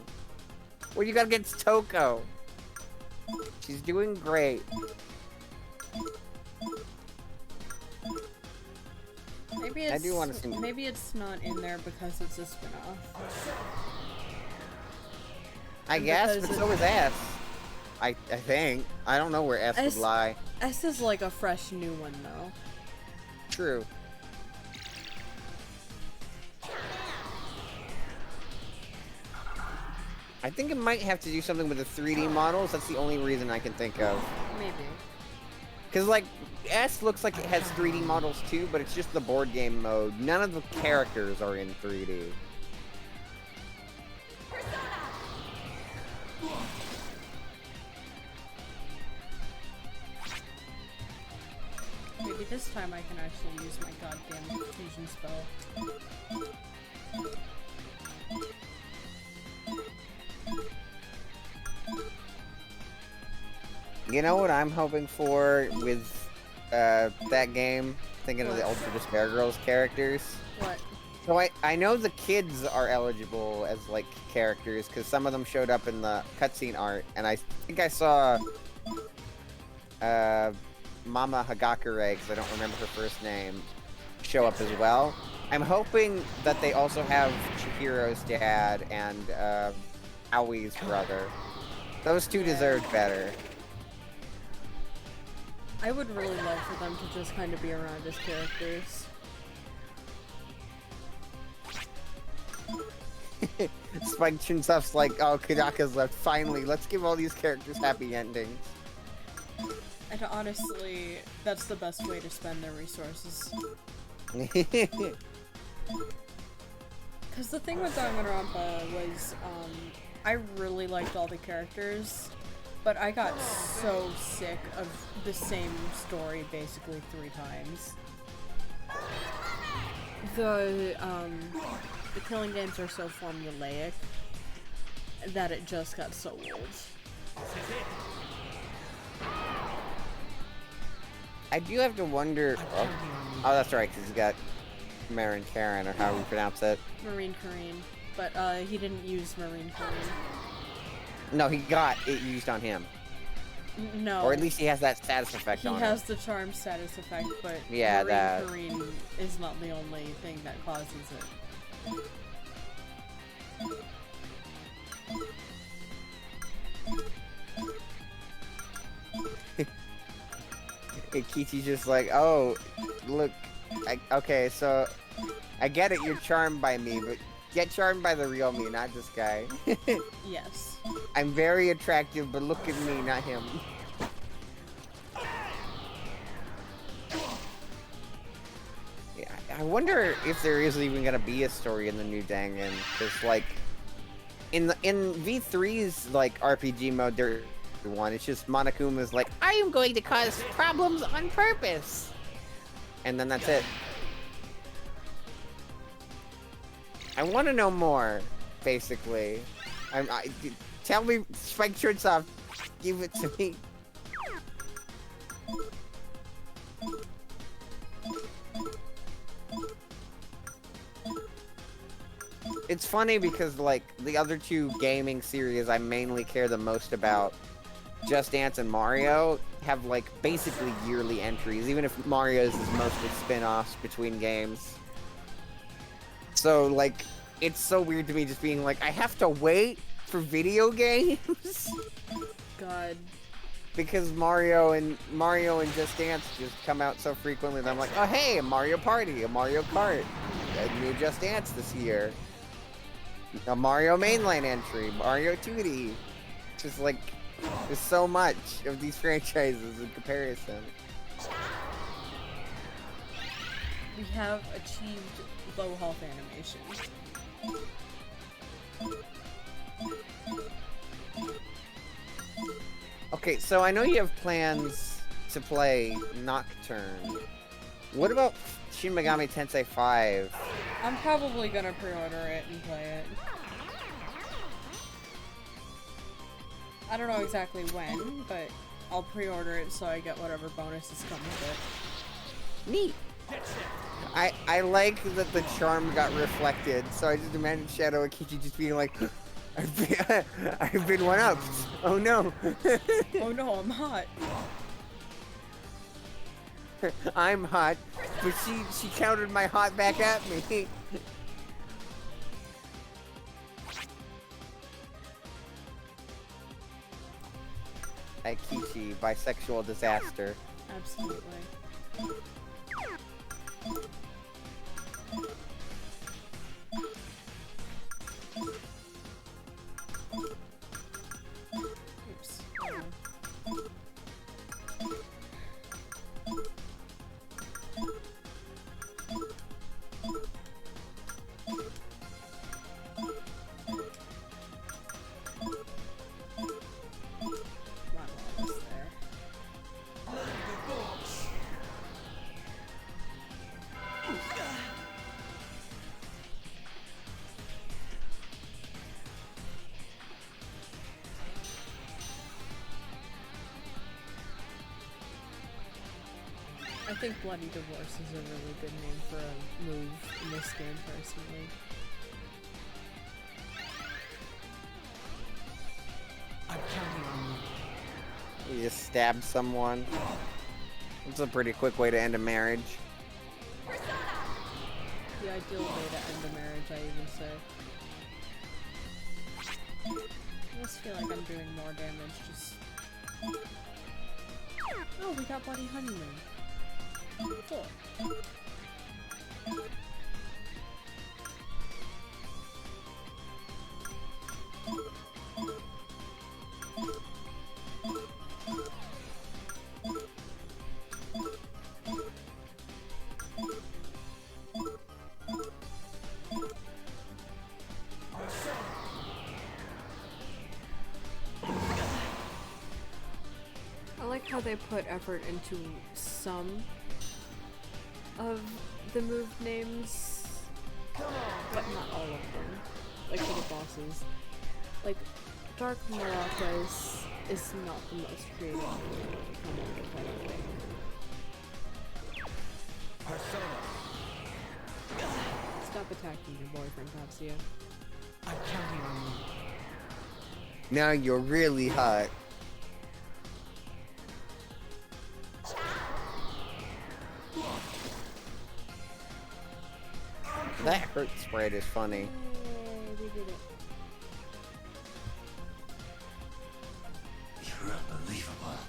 What do you got against Toko? She's doing great. Maybe it's, I do want to see. maybe it's not in there because it's a spin-off. I guess, because but so is S. I think. I don't know where S would lie. S is like a fresh new one though. True. I think it might have to do something with the 3D models. That's the only reason I can think of. Maybe. Because, like, S looks like it has 3D models too, but it's just the board game mode. None of the characters are in 3D. Maybe this time I can actually use my goddamn fusion spell. You know what I'm hoping for with that game? Thinking of the Ultra Despair Girls characters. What? So I know the kids are eligible as like characters because some of them showed up in the cutscene art, and I think I saw Mama Hagakure, because I don't remember her first name, show up as well. I'm hoping that they also have Chihiro's dad and Aoi's brother. Those two deserved better. I would really love for them to just kind of be around as characters. Spike Chunsoft's like, oh, Kodaka's left. Finally, let's give all these characters happy endings. And honestly, that's the best way to spend their resources. Because the thing with Danganronpa was, I really liked all the characters, but I got so sick of the same story basically 3 times. The killing games are so formulaic that it just got so old. I do have to wonder. Oh, that's right, because he's got Marin Karen, or how you pronounce it. Marine Kareen, but he didn't use Marine Kareen. No, he got it used on him. No. Or at least he has that status effect on He him. has the charm status effect, but yeah, Marine Kareen is not the only thing that causes it. Kichi's just like, oh, look, okay, so I get it, you're charmed by me, but get charmed by the real me, not this guy. Yes. I'm very attractive, but look at me, not him. Yeah, I wonder if there is even gonna be a story in the new Dangan, because like, in V3's like RPG mode, there one. It's just Monokuma's like, I am going to cause problems on purpose, and then that's it. I want to know more, basically. Tell me, Spike Chunsoft, give it to me. it's funny because like the other two gaming series I mainly care the most about, Just Dance and Mario, have like basically yearly entries, even if Mario's is mostly spin-offs between games. So like, it's so weird to me just being like, I have to wait for video games God. because Mario and Just Dance just come out so frequently that I'm like, oh hey, a Mario Party, a Mario Kart, a new Just Dance this year, a Mario mainline entry, Mario 2D. Just like, there's so much of these franchises in comparison. We have achieved low health animation. Okay, so I know you have plans to play Nocturne. What about Shin Megami Tensei 5? I'm probably gonna pre-order it and play it. I don't know exactly when, but I'll pre-order it so I get whatever bonuses come with it. Neat. I like that the charm got reflected, so I just imagine Shadow Akichi just being like, I've been one-upped. Oh no. Oh no, I'm hot. I'm hot, but she countered my hot back at me. Aikichi, bisexual disaster. Absolutely. Oops. Not almost there. I think Bloody Divorce is a really good name for a move in this game, personally. I'm counting on you. You just stab someone. It's a pretty quick way to end a marriage. The ideal way to end a marriage, I even say. I just feel like I'm doing more damage, just... Oh, we got Bloody Honeymoon. Cool. I like how they put effort into some of the move names, but not all of them. Like for the bosses. Like, Dark Maracas is not the most creative move to come up with, I don't think. Stop attacking your boyfriend, Tatsuya. I'm counting on you. Now you're really hot. That hurt sprite is funny. Yay, we did it. You're unbelievable.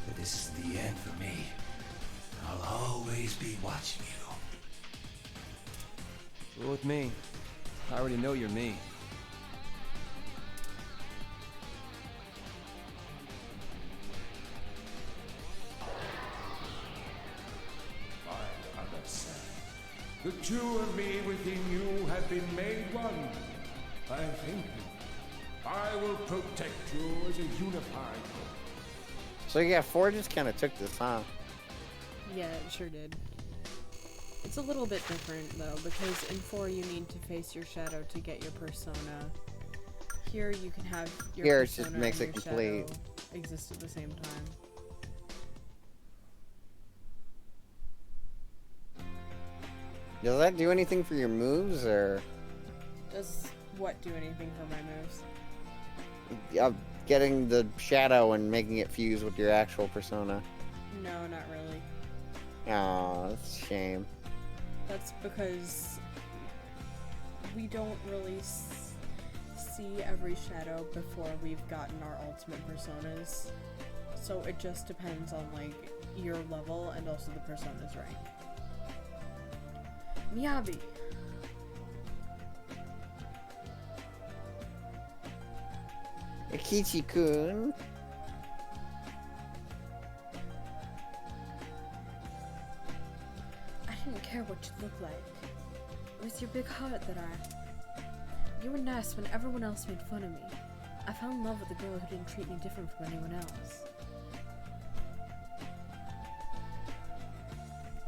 But this is the end for me. I'll always be watching you. Roll with me. I already know you're me. My other son. The two of me within you have been made one. I thank you. I will protect you as a unified whole. So yeah, 4 just kind of took this, huh? Yeah, it sure did. It's a little bit different though, because in 4 you need to face your shadow to get your persona. Here you can have your Here it persona just makes and it your complete. shadow exist at the same time. Does that do anything for your moves, or? Does what do anything for my moves? Getting the shadow and making it fuse with your actual persona. No, not really. Aw, that's a shame. That's because we don't really see every shadow before we've gotten our ultimate personas. So it just depends on, like, your level and also the persona's rank. Miyabi! Akichi-kun. I didn't care what you looked like. It was your big heart that You were nice when everyone else made fun of me. I fell in love with a girl who didn't treat me different from anyone else.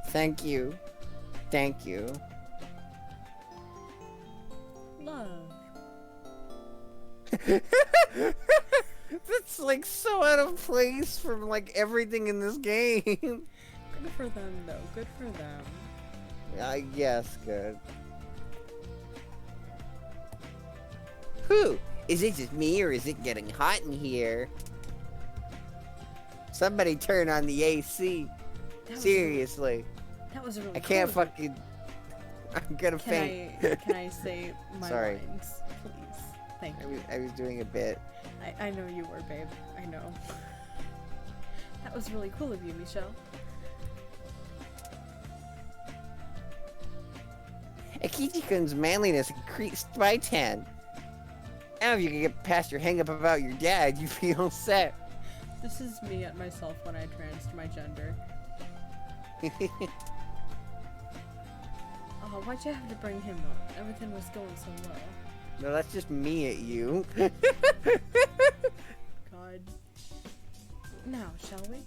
Thank you. Thank you. Love. That's like so out of place from like everything in this game. Good for them, though. Good for them. I guess, good. Whew! Is it just me or is it getting hot in here? Somebody turn on the AC. Seriously. That was really I can't cool. fucking... I'm gonna faint. Can I say my Sorry. lines, please? Thank you. I was doing a bit. I know you were, babe. I know. That was really cool of you, Michelle. Akichi-kun's manliness increased by 10. Now if you can get past your hang-up about your dad, you feel set. This is me at myself when I transed my gender. Oh, why'd you have to bring him up? Everything was going so well. No, that's just me at you. God. Now, shall we?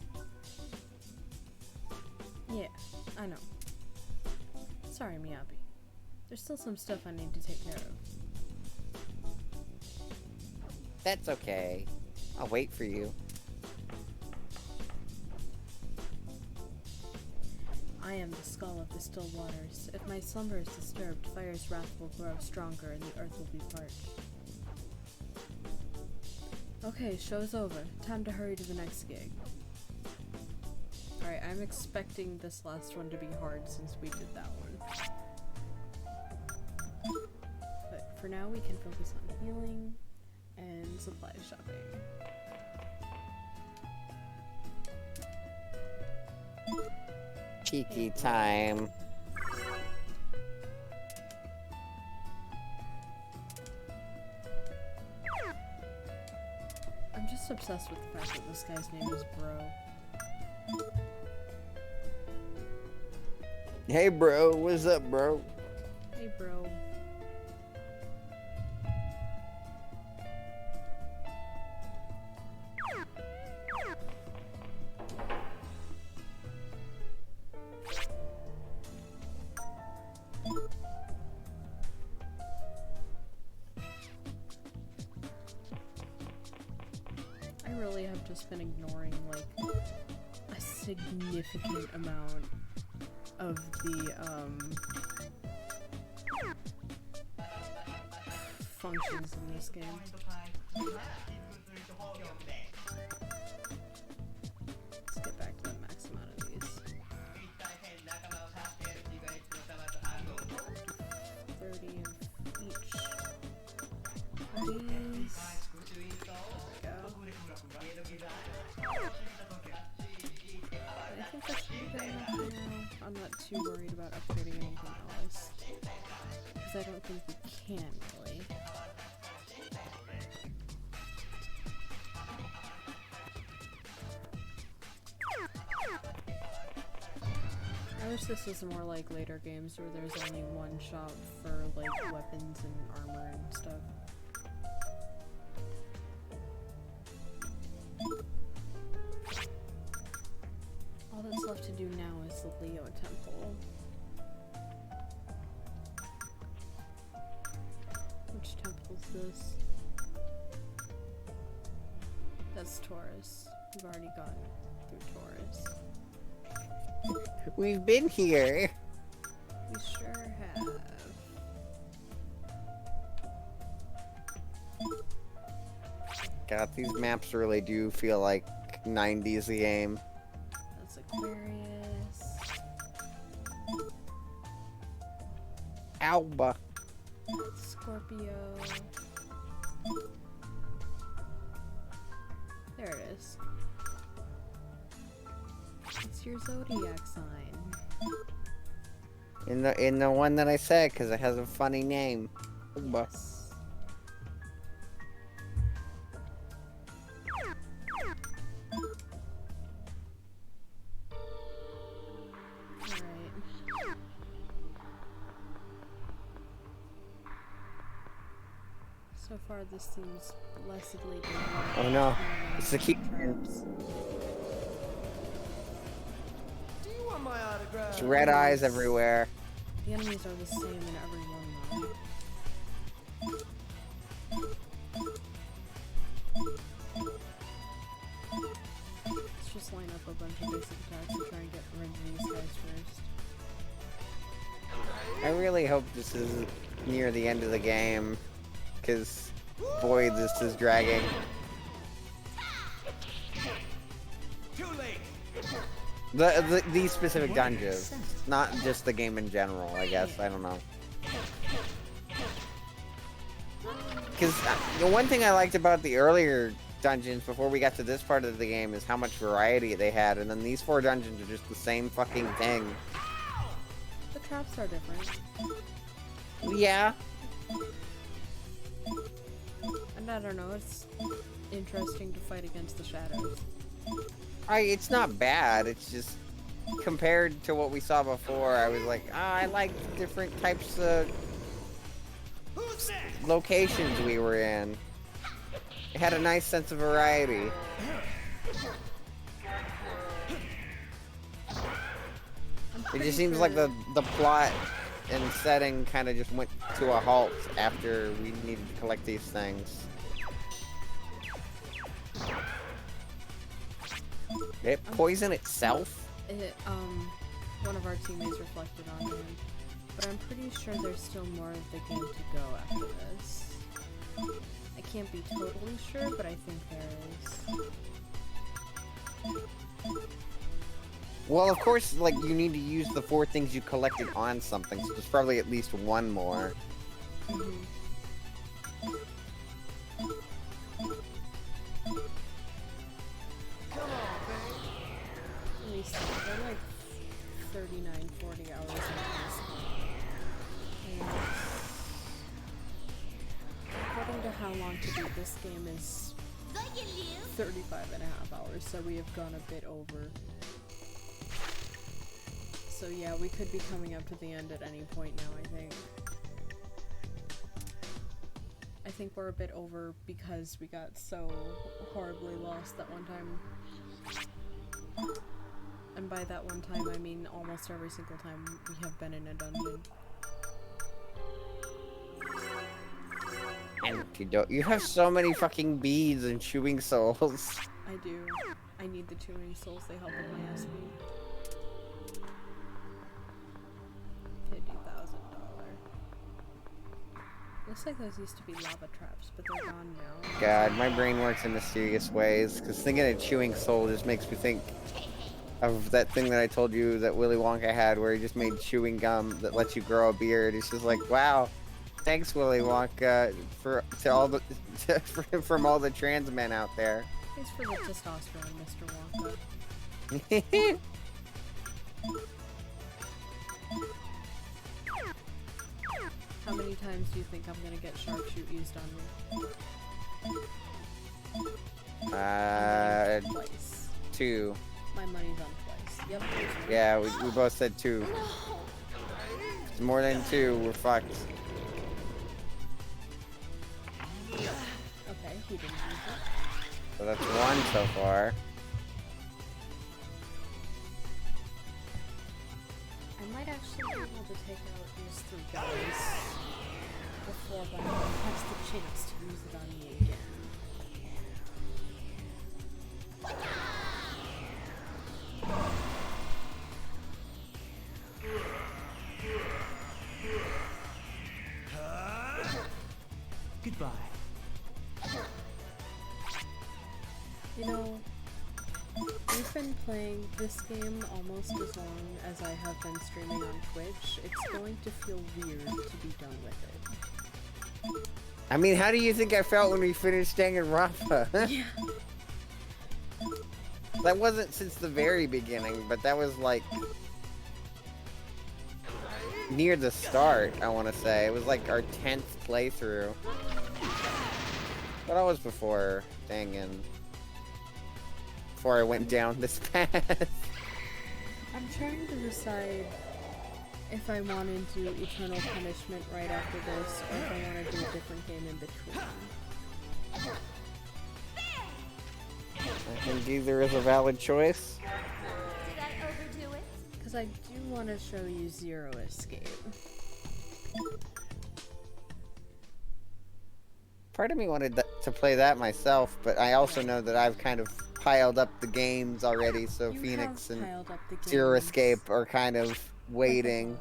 Yeah, I know. Sorry, Miyabi. There's still some stuff I need to take care of. That's okay. I'll wait for you. I am the skull of the still waters. If my slumber is disturbed, fire's wrath will grow stronger and the earth will be parched. Okay, show's over. Time to hurry to the next gig. Alright, I'm expecting this last one to be hard since we did that one. But for now, we can focus on healing and supply shopping. Cheeky time. I'm just obsessed with the fact that this guy's name is Bro. Hey bro, what's up bro? Hey, Bro. I really have just been ignoring, like, a significant amount of the, functions in this game. Let's get back to the max amount of these. 30 of each. These. There we go. I think that's pretty good enough for now. I'm not too worried about upgrading anything else. Because I don't think we can, really. I wish this was more like later games where there's only one shop for like weapons and armor and stuff. All that's left to do now is the Leo Temple. Which temple is this? That's Taurus. We've already gone through Taurus. We've been here. We sure have. God, these maps really do feel like 90s game. That's Aquarius. Alba. That's Scorpio. There it is. It's your zodiac sign. In the one that I said, because it has a funny name. Alba. Yes. Alright. So far this seems blessedly different. Oh no, it's the key. Traps. Do you want my autograph? It's red eyes everywhere. The enemies are the same in every one though. Let's just line up a bunch of basic attacks and try and get rid of these guys first. I really hope this is near the end of the game, because boy, this is dragging. Too late. These specific dungeons, not just the game in general. I guess I don't know. Because the one thing I liked about the earlier dungeons before we got to this part of the game is how much variety they had, and then these 4 dungeons are just the same fucking thing. The traps are different. Yeah. And I don't know, it's interesting to fight against the shadows. It's not bad. It's just compared to what we saw before, I was like, I like different types of locations we were in. It had a nice sense of variety. It just seems like the plot and setting kind of just went to a halt after we needed to collect these things. It poison itself? One of our teammates reflected on him. But I'm pretty sure there's still more of the game to go after this. I can't be totally sure, but I think there is. Well, of course, like, you need to use the 4 things you collected on something, so there's probably at least one more. Mm-hmm. Let me see, they're like 39, 40 hours into this game. And according to how long to beat this game is 35.5 hours, so we have gone a bit over. So yeah, we could be coming up to the end at any point now, I think. I think we're a bit over because we got so horribly lost that one time. And by that one time, I mean almost every single time we have been in a dungeon. Antidote. You have so many fucking beads and chewing souls. I do. I need the chewing souls, they help with my SP. $50,000. Looks like those used to be lava traps, but they're gone now. God, my brain works in mysterious ways, because thinking of chewing soul just makes me think of that thing that I told you that Willy Wonka had, where he just made chewing gum that lets you grow a beard. It's just like, wow, thanks Willy Wonka from all the trans men out there. Thanks for the testosterone, Mr. Wonka. How many times do you think I'm gonna get sharpshoot used on me? Twice. 2. My money's on twice. Yep. Yeah, we both said 2. If it's more than 2, we're fucked. Okay, he didn't use it. So that's 1 so far. I might actually be able to take out these 3 guys before Bunny has the chance to use it on me again. Goodbye. You know, we've been playing this game almost as long as I have been streaming on Twitch. It's going to feel weird to be done with it. I mean, how do you think I felt when we finished Danganronpa? Yeah. That wasn't since the very beginning, but that was like near the start, I want to say. It was like our 10th playthrough. But I was before Dangan. Before I went down this path. I'm trying to decide if I want to do Eternal Punishment right after this, or if I want to do a different game in between. I think either is a valid choice. Did I overdo it? Because I do want to show you Zero Escape. Part of me wanted to play that myself, but I also know that I've kind of piled up the games already, so You Phoenix have and piled up the Zero games. Escape are kind of waiting.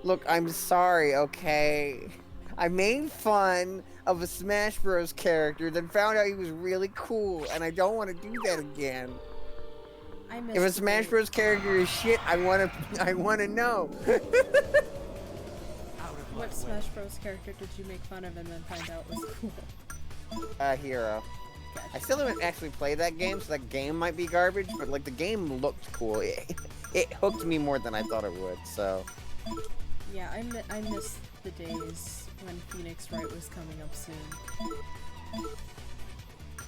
Look, I'm sorry, okay? I made fun of a Smash Bros. Character, then found out he was really cool, and I don't want to do that again. I If a missed Smash it. Bros. Character is shit, I wanna know. What Smash Bros. Character did you make fun of and then find out was cool? Hero. I still haven't actually played that game, so that game might be garbage, but like the game looked cool. It hooked me more than I thought it would, so. Yeah, I miss the days when Phoenix Wright was coming up soon.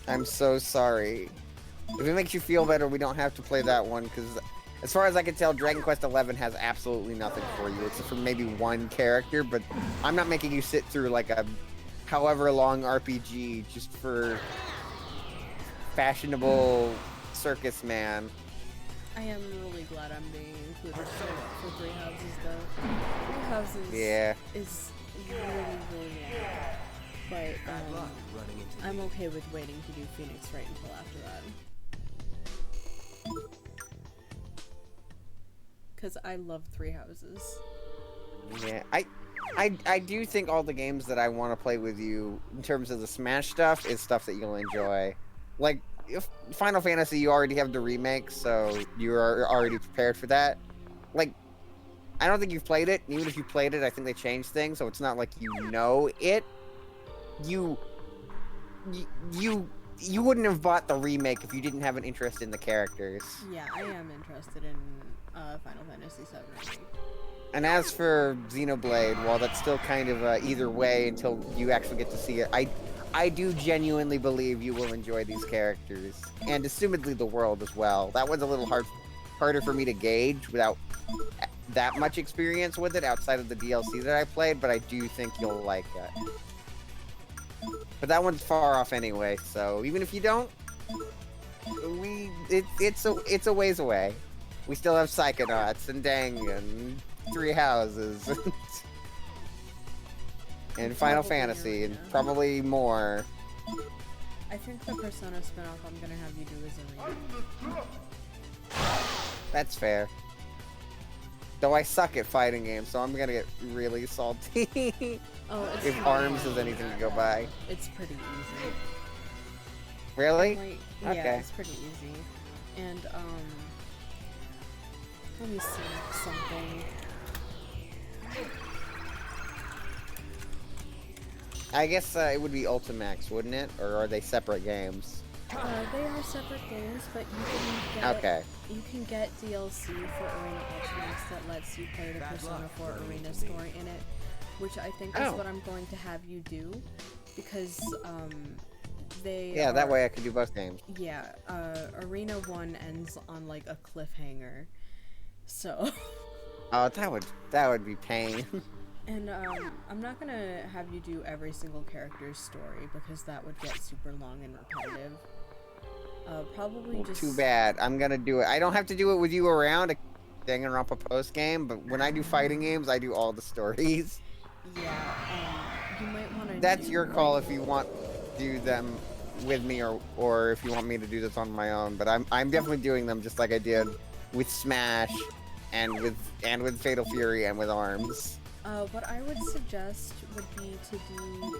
I'm so sorry. If it makes you feel better, we don't have to play that one, because as far as I can tell, Dragon Quest XI has absolutely nothing for you, except for maybe one character, but I'm not making you sit through like a however long RPG just for fashionable circus man. I am really glad I'm being included for Three Houses, though. Three Houses Yeah. is really, really long. But, I'm okay with waiting to do Phoenix Wright until after that. Because I love Three Houses. Yeah, I do think all the games that I want to play with you in terms of the Smash stuff is stuff that you'll enjoy. Like, if Final Fantasy, you already have the remake, so you're already prepared for that. Like, I don't think you've played it. Even if you played it, I think they changed things, so it's not like you know it. You wouldn't have bought the remake if you didn't have an interest in the characters. Yeah, I am interested in Final Fantasy VII Remake. And as for Xenoblade, while that's still kind of either way until you actually get to see it, I do genuinely believe you will enjoy these characters, and assumedly the world as well. That was a little harder for me to gauge without that much experience with it outside of the DLC that I played, but I do think you'll like it. But that one's far off anyway, so even if you don't, it's a ways away. We still have Psychonauts and Dangan, Three Houses, and Final Probably Fantasy, and Arena. probably more. I think the Persona spinoff I'm gonna have you do is Arena. That's fair. Though I suck at fighting games, so I'm gonna get really salty Oh, it's if pretty ARMS easy. is anything to go by. It's pretty easy. Really? Like, Okay. yeah, it's pretty easy. And, let me see something. I guess it would be Ultimax, wouldn't it? Or are they separate games? They are separate games, but you can get Okay. you can get DLC for Arena Ultimax that lets you play the Persona 4 Arena story in it, which I think is Oh. what I'm going to have you do, because they Yeah, that are- way I could do both games. Yeah, Arena 1 ends on like a cliffhanger, so. Oh, that would be pain. And I'm not gonna have you do every single character's story because that would get super long and repetitive. Probably just. Too bad. I'm gonna do it. I don't have to do it with you around a Danganronpa post game, but when I do fighting games, I do all the stories. Yeah, you might want to. That's your call if you want to do them with me or if you want me to do this on my own. But I'm definitely doing them just like I did with Smash and with Fatal Fury and with ARMS. What I would suggest would be to do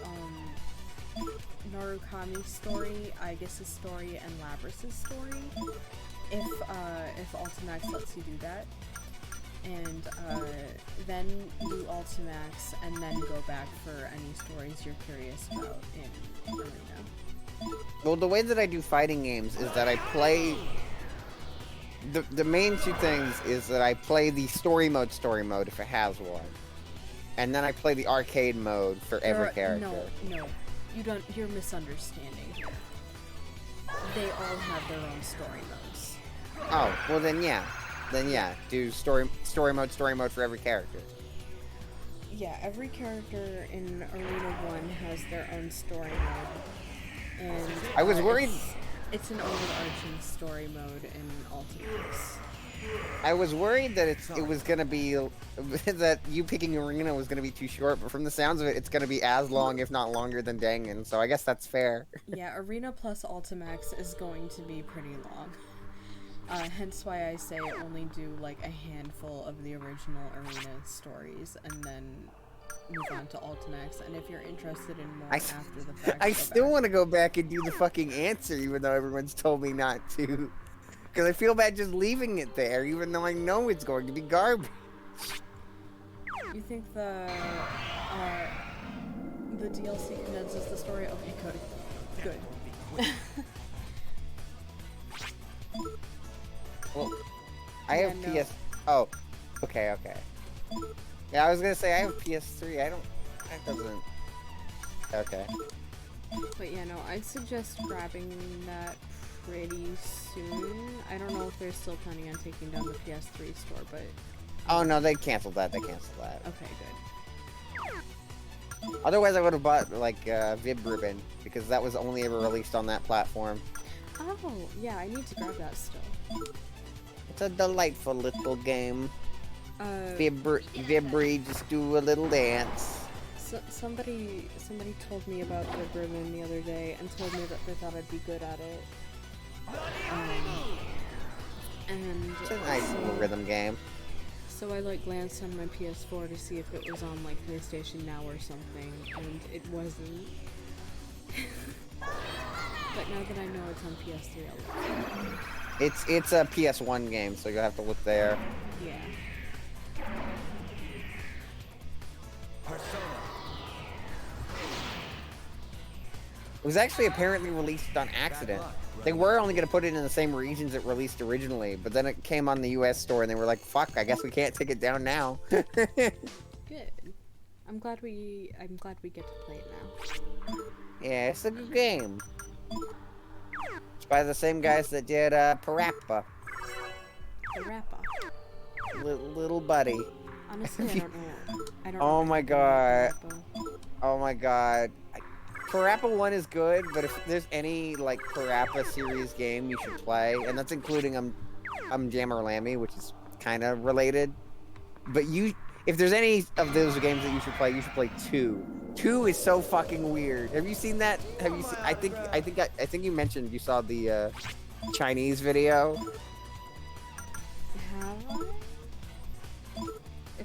Narukami's story, Aegis's story, and Labrys's story. If Ultimax lets you do that. And then do Ultimax, and then go back for any stories you're curious about in Arena. Well, the way that I do fighting games is that I play... The main two things is that I play the story mode if it has one. And then I play the arcade mode for every character. No. You're misunderstanding here. They all have their own story modes. Oh, well then yeah. Do story mode for every character. Yeah, every character in Arena 1 has their own story mode. And I was worried... It's an overarching story mode in Ultimax. I was worried that it was gonna be that you picking Arena was gonna be too short, but from the sounds of it, it's gonna be as long, if not longer, than Dangan. So I guess that's fair. Yeah, Arena plus Ultimax is going to be pretty long. Hence why I say only do like a handful of the original Arena stories, and then move on to Ultimax. And if you're interested in more after the fact, I still want to go back and do the fucking answer, even though everyone's told me not to. Because I feel bad just leaving it there, even though I know it's going to be garbage. You think the DLC condenses the story? Okay, good. Well, I have no. PS... Oh, okay. Yeah, I was gonna say I have PS3. That doesn't... Okay. But yeah, no, I'd suggest grabbing that pretty soon. I don't know if they're still planning on taking down the PS3 store, but... Oh no, they canceled that. Okay, good. Otherwise, I would have bought, like, Vib Ribbon, because that was only ever released on that platform. Oh, yeah, I need to grab that still. It's a delightful little game. Uh, Vibri, just do a little dance. Somebody told me about Vib Ribbon the other day and told me that they thought I'd be good at it. And It's a nice little rhythm game. So I like glanced on my PS4 to see if it was on like PlayStation Now or something, and it wasn't. But now that I know it's on PS3, I'll look. It's a PS1 game, so you'll have to look there. Yeah. It was actually apparently released on accident. They were only going to put it in the same regions it released originally, but then it came on the US store and they were like, fuck, I guess we can't take it down now. Good. I'm glad we get to play it now. Yeah, it's a good game. It's by the same guys that did Parappa. Parappa. Little buddy. Honestly, I don't know. Oh my god. Oh my god. Parappa 1 is good, but if there's any, like, Parappa series game you should play, and that's including Jammer Lammy, which is kind of related, but if there's any of those games that you should play 2. 2 is so fucking weird. Have you seen that? Have you seen, I think you mentioned you saw the, Chinese video. Have I?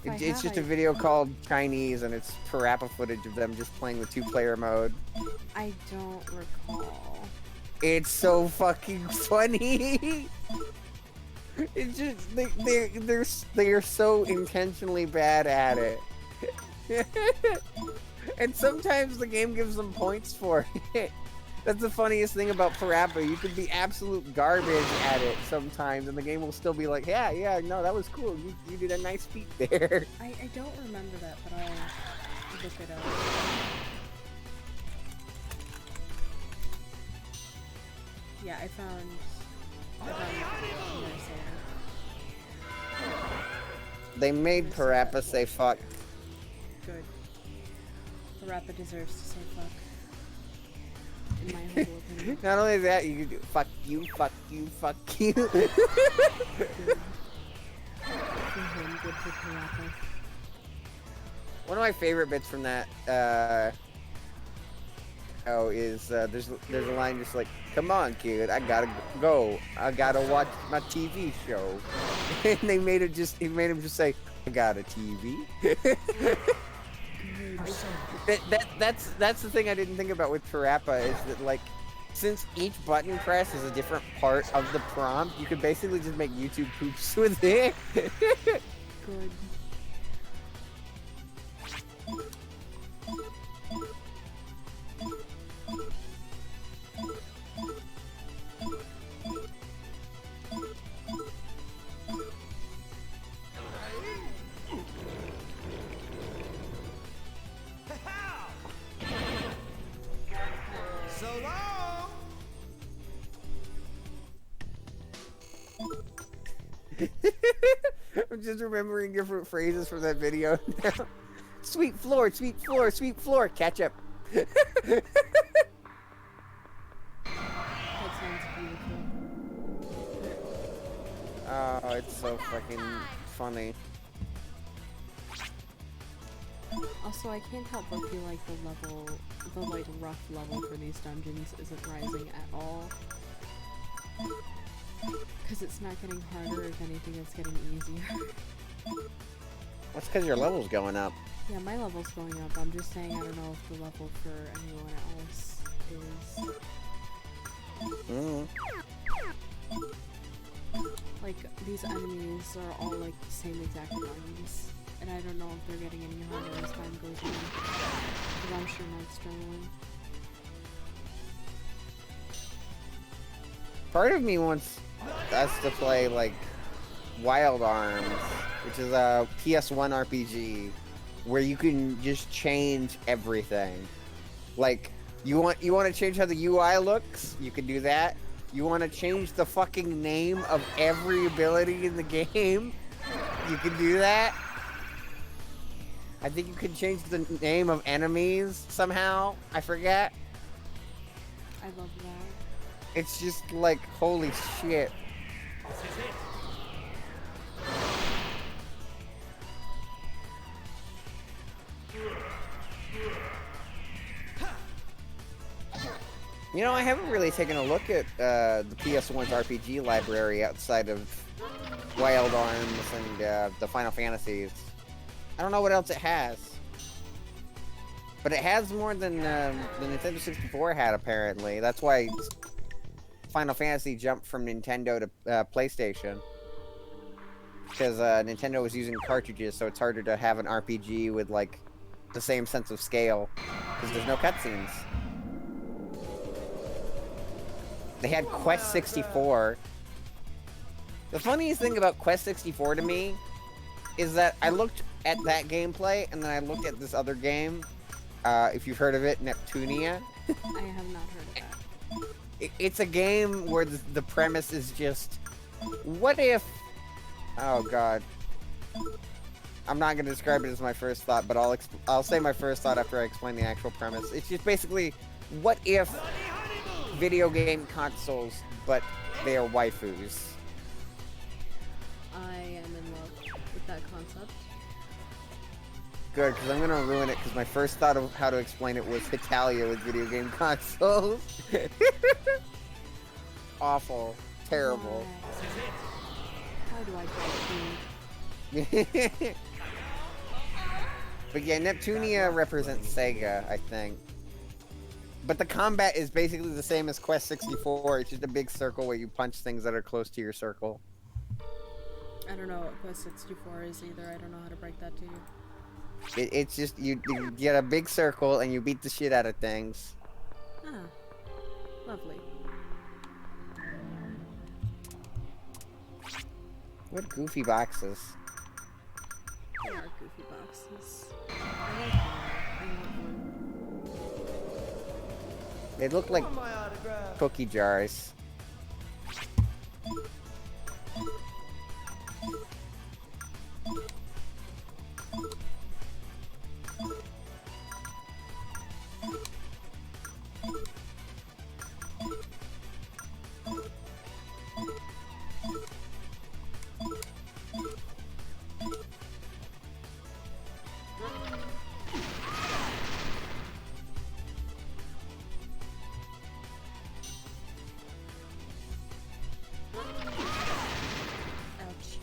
It's just a video called Chinese, and it's Parappa footage of them just playing the 2-player mode. I don't recall. It's so fucking funny. It's just they're so intentionally bad at it. And sometimes the game gives them points for it. That's the funniest thing about Parappa. You could be absolute garbage at it sometimes, and the game will still be like, yeah, no, that was cool. You did a nice feat there. I don't remember that, but I'll look it up. Yeah, I found the video. They made Parappa say fuck. Good. Parappa deserves to say fuck. In my humble opinion. Not only that, you can do fuck you, fuck you, fuck you. Good for him, good for Parappa. One of my favorite bits from that is there's a line just like, come on kid, I gotta go, I gotta watch my TV show. And he made him just say, I got a TV. That's the thing I didn't think about with Parappa is that like since each button press is a different part of the prompt, you could basically just make YouTube poops with it. Good. So long! I'm just remembering different phrases from that video now. Sweet floor, sweet floor, sweet floor, ketchup. That sounds beautiful. Oh, it's so fucking funny. Also, I can't help but feel like the like rough level for these dungeons isn't rising at all. Because it's not getting harder, if anything, it's getting easier. That's because your level's going up. Yeah, my level's going up. I'm just saying I don't know if the level for anyone else is... Like, these enemies are all like the same exact values. And I don't know if they're getting any harder as time goes on. Because I'm sure not struggling. Part of me wants us to play like Wild Arms, which is a PS1 RPG where you can just change everything. Like you want to change how the UI looks, you can do that. You want to change the fucking name of every ability in the game, you can do that. I think you can change the name of enemies somehow. I forget. I love that. It's just like, holy shit. This is it. You know, I haven't really taken a look at the PS1's RPG library outside of Wild Arms and the Final Fantasies. I don't know what else it has. But it has more than the Nintendo 64 had, apparently. That's why Final Fantasy jumped from Nintendo to PlayStation. Because Nintendo was using cartridges, so it's harder to have an RPG with, like, the same sense of scale. Because there's no cutscenes. They had Quest 64. The funniest thing about Quest 64 to me is that I looked at that gameplay, and then I looked at this other game, if you've heard of it, Neptunia. I have not heard of that. It's a game where the premise is just, what if... Oh god. I'm not going to describe it as my first thought, but I'll say my first thought after I explain the actual premise. It's just basically, what if video game consoles, but they are waifus? I am in love with that concept. Good, because I'm going to ruin it, because my first thought of how to explain it was Hitalia with video game consoles. Awful. Terrible. How do I get you? But yeah, Neptunia represents Sega, I think. But the combat is basically the same as Quest 64. It's just a big circle where you punch things that are close to your circle. I don't know what Quest 64 is either. I don't know how to break that to you. It's just, you get a big circle and you beat the shit out of things. Ah. Lovely. What goofy boxes. They are goofy boxes. I like them. I want one. They look like Want my autograph? cookie jars. Ouch.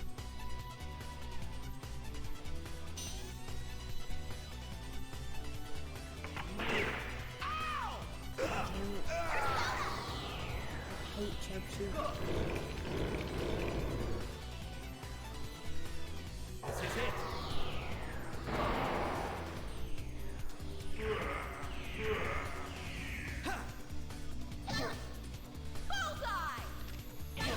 Sharpshooter. This is it. Bullseye! Let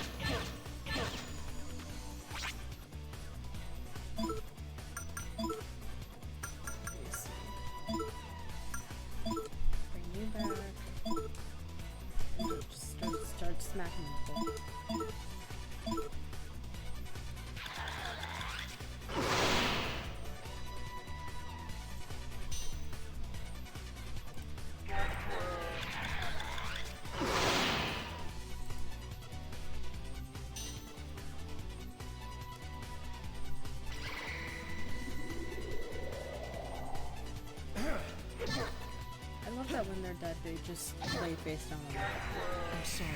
me see. Bring you back. And just start smacking people. I love that when they're dead, they just lay face down on the ground. I'm sorry.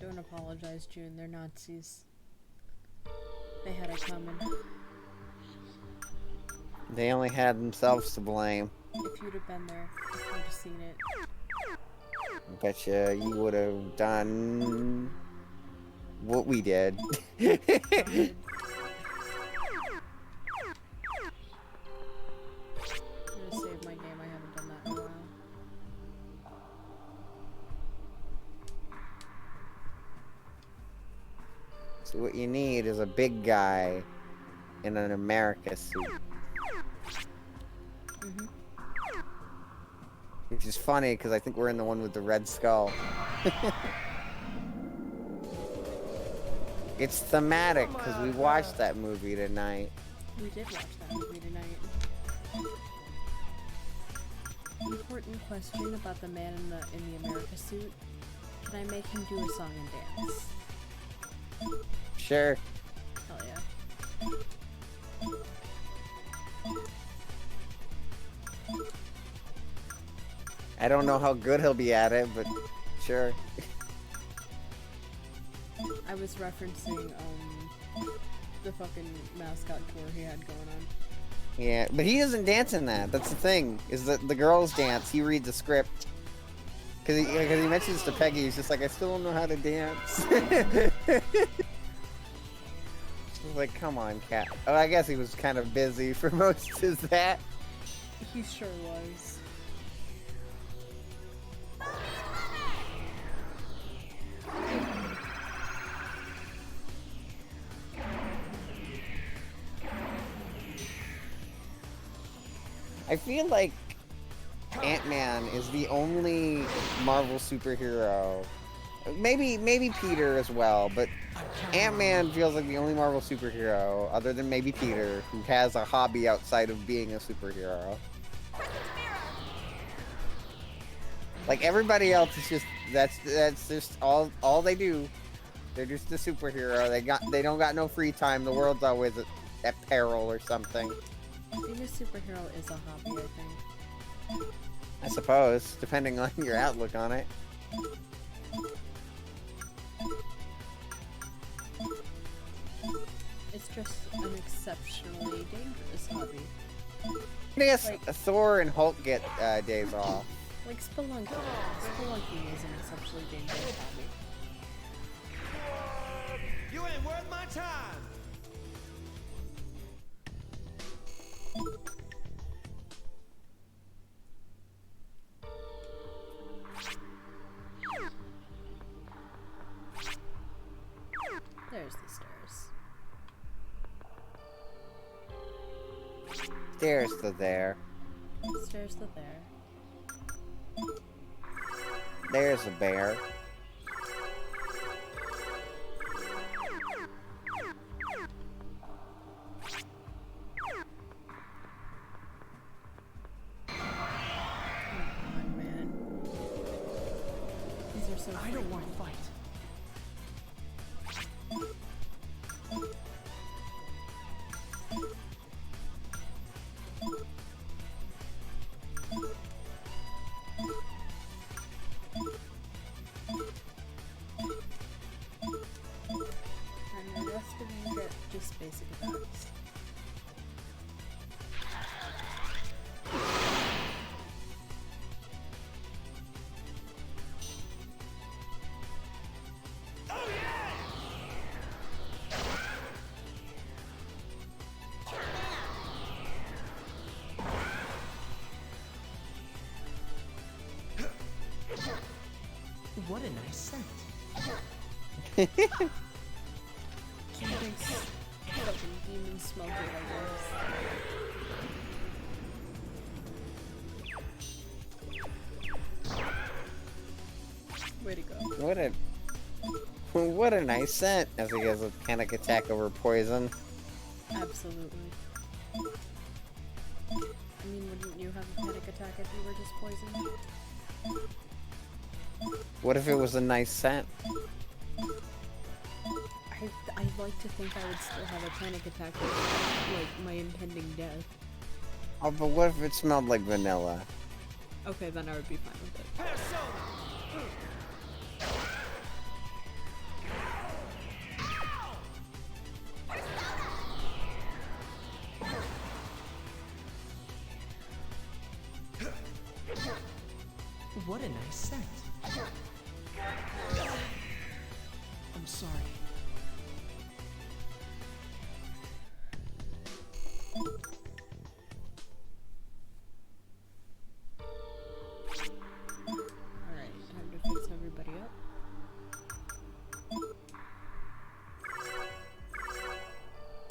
Don't apologize, June. They're Nazis. They had it coming. They only had themselves to blame. If you'd have been there, you would have seen it. I betcha you would have done what we did. Tried. I'm gonna save my game. I haven't done that in a while. So what you need is a big guy in an America suit. Mhm. Which is funny because I think we're in the one with the red skull. It's thematic because we watched that movie tonight. We did watch that movie tonight. Important question about the man in the America suit. Can I make him do a song and dance? Sure. Hell yeah. I don't know how good he'll be at it, but sure. I was referencing the fucking mascot tour he had going on. Yeah, but he doesn't dance in that. That's the thing. Is that the girls dance? He reads the script. Cause he mentions to Peggy, he's just like, I still don't know how to dance. She's like, come on, cat. Oh, I guess he was kind of busy for most of that. He sure was. I feel like Ant-Man is the only Marvel superhero. Maybe Peter as well, but Ant-Man feels like the only Marvel superhero, other than maybe Peter, who has a hobby outside of being a superhero. Like everybody else is just that's just all they do. They're just a superhero. They don't got no free time. The world's always at peril or something. Being a superhero is a hobby, I think. I suppose, depending on your outlook on it. It's just an exceptionally dangerous hobby. I guess Like- Thor and Hulk get days off. Like spelunking. Spelunking is an exceptionally dangerous hobby. You ain't worth my time. There's the stairs. Stairs to there. Stairs to there. There's a bear. Come on, man. These are so I don't want to fight. And the rest of you get just basic attacks. What a nice scent. She thinks fucking demons smell good, I guess. Way to go. What a nice scent. As he gets a panic attack over poison. Absolutely. I mean, wouldn't you have a panic attack if you were just poisoned? What if it was a nice scent? I'd like to think I would still have a panic attack with, like, my impending death. Oh, but what if it smelled like vanilla? Okay, then I would be fine with it. What a nice scent. I'm sorry. Alright, time to fix everybody up.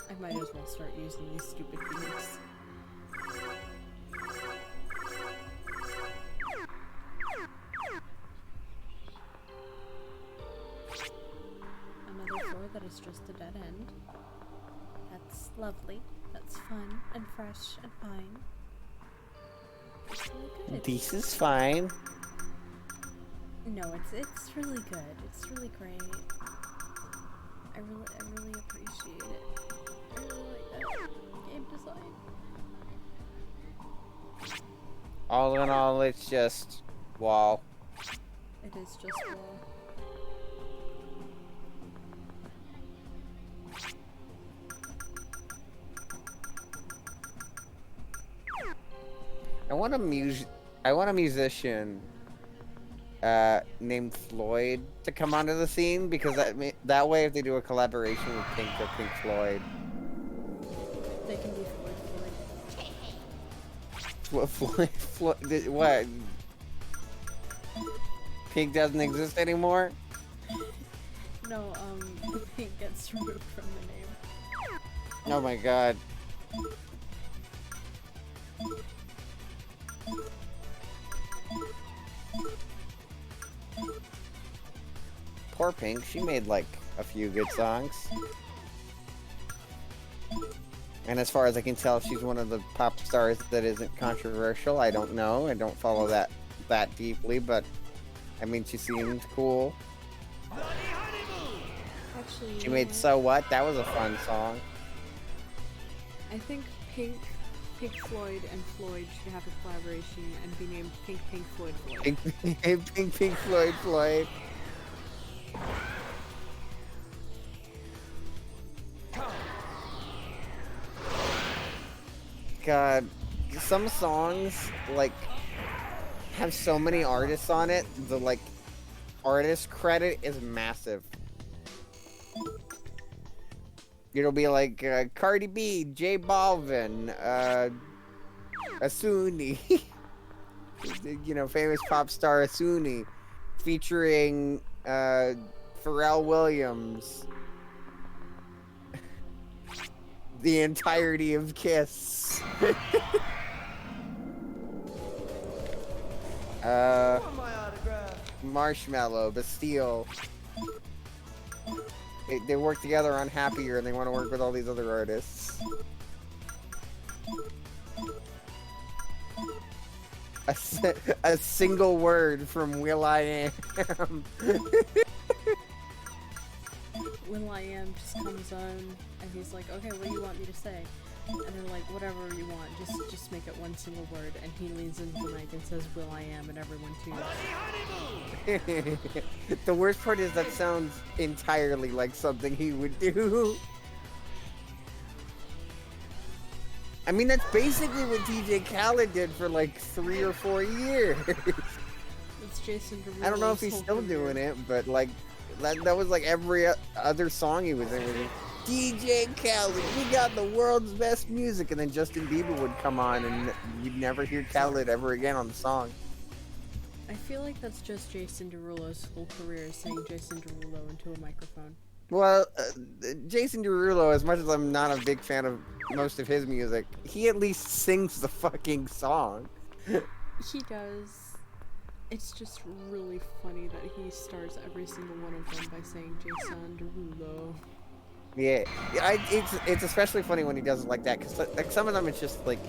I might as well start using these stupid beats. Another floor that is just a dead end. That's lovely. That's fun and fresh and fine. It's really good. This is fine. No, it's really good. It's really great. I really appreciate it. I really like that game design. All in all, it's just wall. It is just wall. I want a musician named Floyd to come onto the scene, because that way, if they do a collaboration with Pink or Pink Floyd, They can be Floyd. What? Pink doesn't exist anymore? No, it gets removed from the name. Oh my god. Poor Pink, she made like a few good songs. And as far as I can tell, she's one of the pop stars that isn't controversial. I don't know. I don't follow that deeply, but I mean, she seemed cool. Actually, She made So What? That was a fun song. I think Pink Floyd and Floyd should have a collaboration and be named Pink Floyd Floyd. Pink Floyd Floyd. God, some songs like have so many artists on it. The like artist credit is massive. It'll be like Cardi B, J Balvin, Asuni, you know, famous pop star Asuni, featuring Pharrell Williams, the entirety of Kiss. Marshmello, Bastille. They work together on Happier, and they want to work with all these other artists. A single word from Will.i.am. Will.i.am just comes on and he's like, okay, what do you want me to say? And they're like, whatever you want, just make it one single word. And he leans into the mic and says, Will.i.am, and everyone tunes. The worst part is that sounds entirely like something he would do. I mean, that's basically what DJ Khaled did for like 3 or 4 years. It's Jason Derulo's I don't know if he's still doing it, but like that was like every other song he was in. Was DJ Khaled, we got the world's best music, and then Justin Bieber would come on, and you'd never hear Khaled ever again on the song. I feel like that's just Jason Derulo's whole career is saying Jason Derulo into a microphone. Well, Jason Derulo, as much as I'm not a big fan of most of his music, he at least sings the fucking song. He does. It's just really funny that he starts every single one of them by saying Jason Derulo. Yeah, it's especially funny when he does it like that, because like some of them it's just like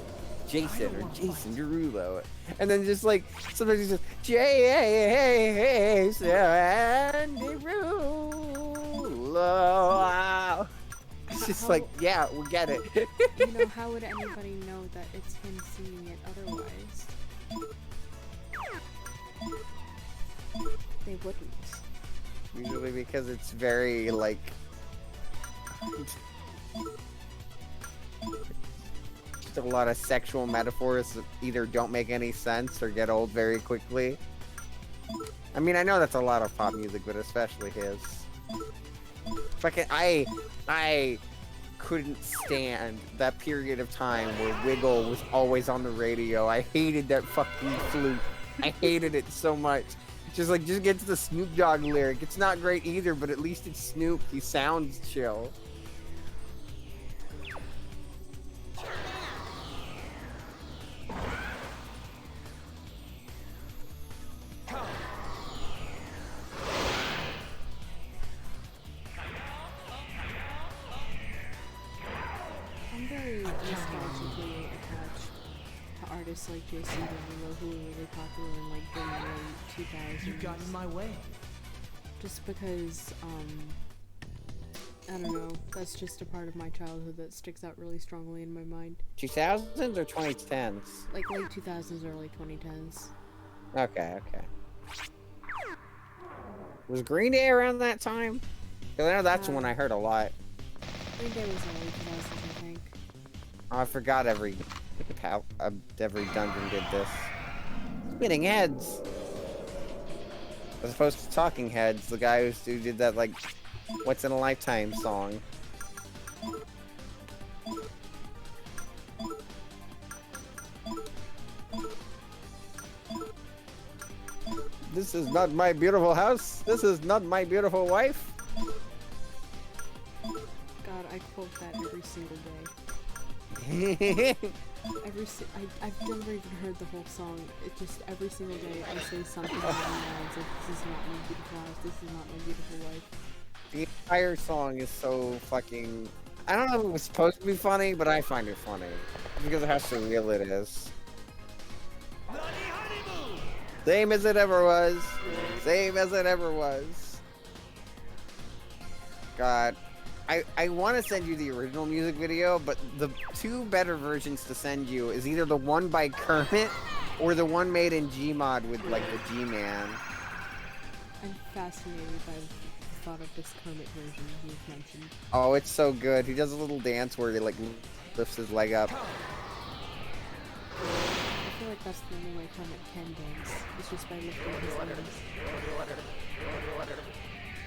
Jason or Jason Derulo, and then just like sometimes he's just Jason Derulo. It's just like, yeah, we get it. You know, how would anybody know that it's him singing it otherwise? They wouldn't. Usually because it's very like just a lot of sexual metaphors that either don't make any sense or get old very quickly. I mean, I know that's a lot of pop music, but especially his. Fucking, I couldn't stand that period of time where Wiggle was always on the radio. I hated that fucking flute. I hated it so much. Just get to the Snoop Dogg lyric. It's not great either, but at least it's Snoop. He sounds chill. I'm very nostalgically attached to artists like Jason Derulo who were really popular in like the late 2000s. You got in my way. Just because, I don't know, that's just a part of my childhood that sticks out really strongly in my mind. 2000s or 2010s? Like late 2000s, early 2010s. Okay. Was Green Day around that time? Because I know that's one I heard a lot. Green Day was early 2000s, I think. Oh, I forgot every dungeon did this. Spinning heads. As opposed to talking heads, the guy who did that like What's in a Lifetime song. This is not my beautiful house. This is not my beautiful wife. God, I quote that every single day. I've never even heard the whole song. It just every single day I say something along the lines of "This is not my beautiful house. This is not my beautiful wife." The entire song is so fucking... I don't know if it was supposed to be funny, but I find it funny. Because of how surreal it is. Same as it ever was. Same as it ever was. God. I want to send you the original music video, but the two better versions to send you is either the one by Kermit or the one made in Gmod with like the G-Man. I'm fascinated by the thought of this Kermit version you've mentioned. Oh, it's so good. He does a little dance where he like lifts his leg up. I feel like that's the only way Kermit can dance. It's just by lifting his legs.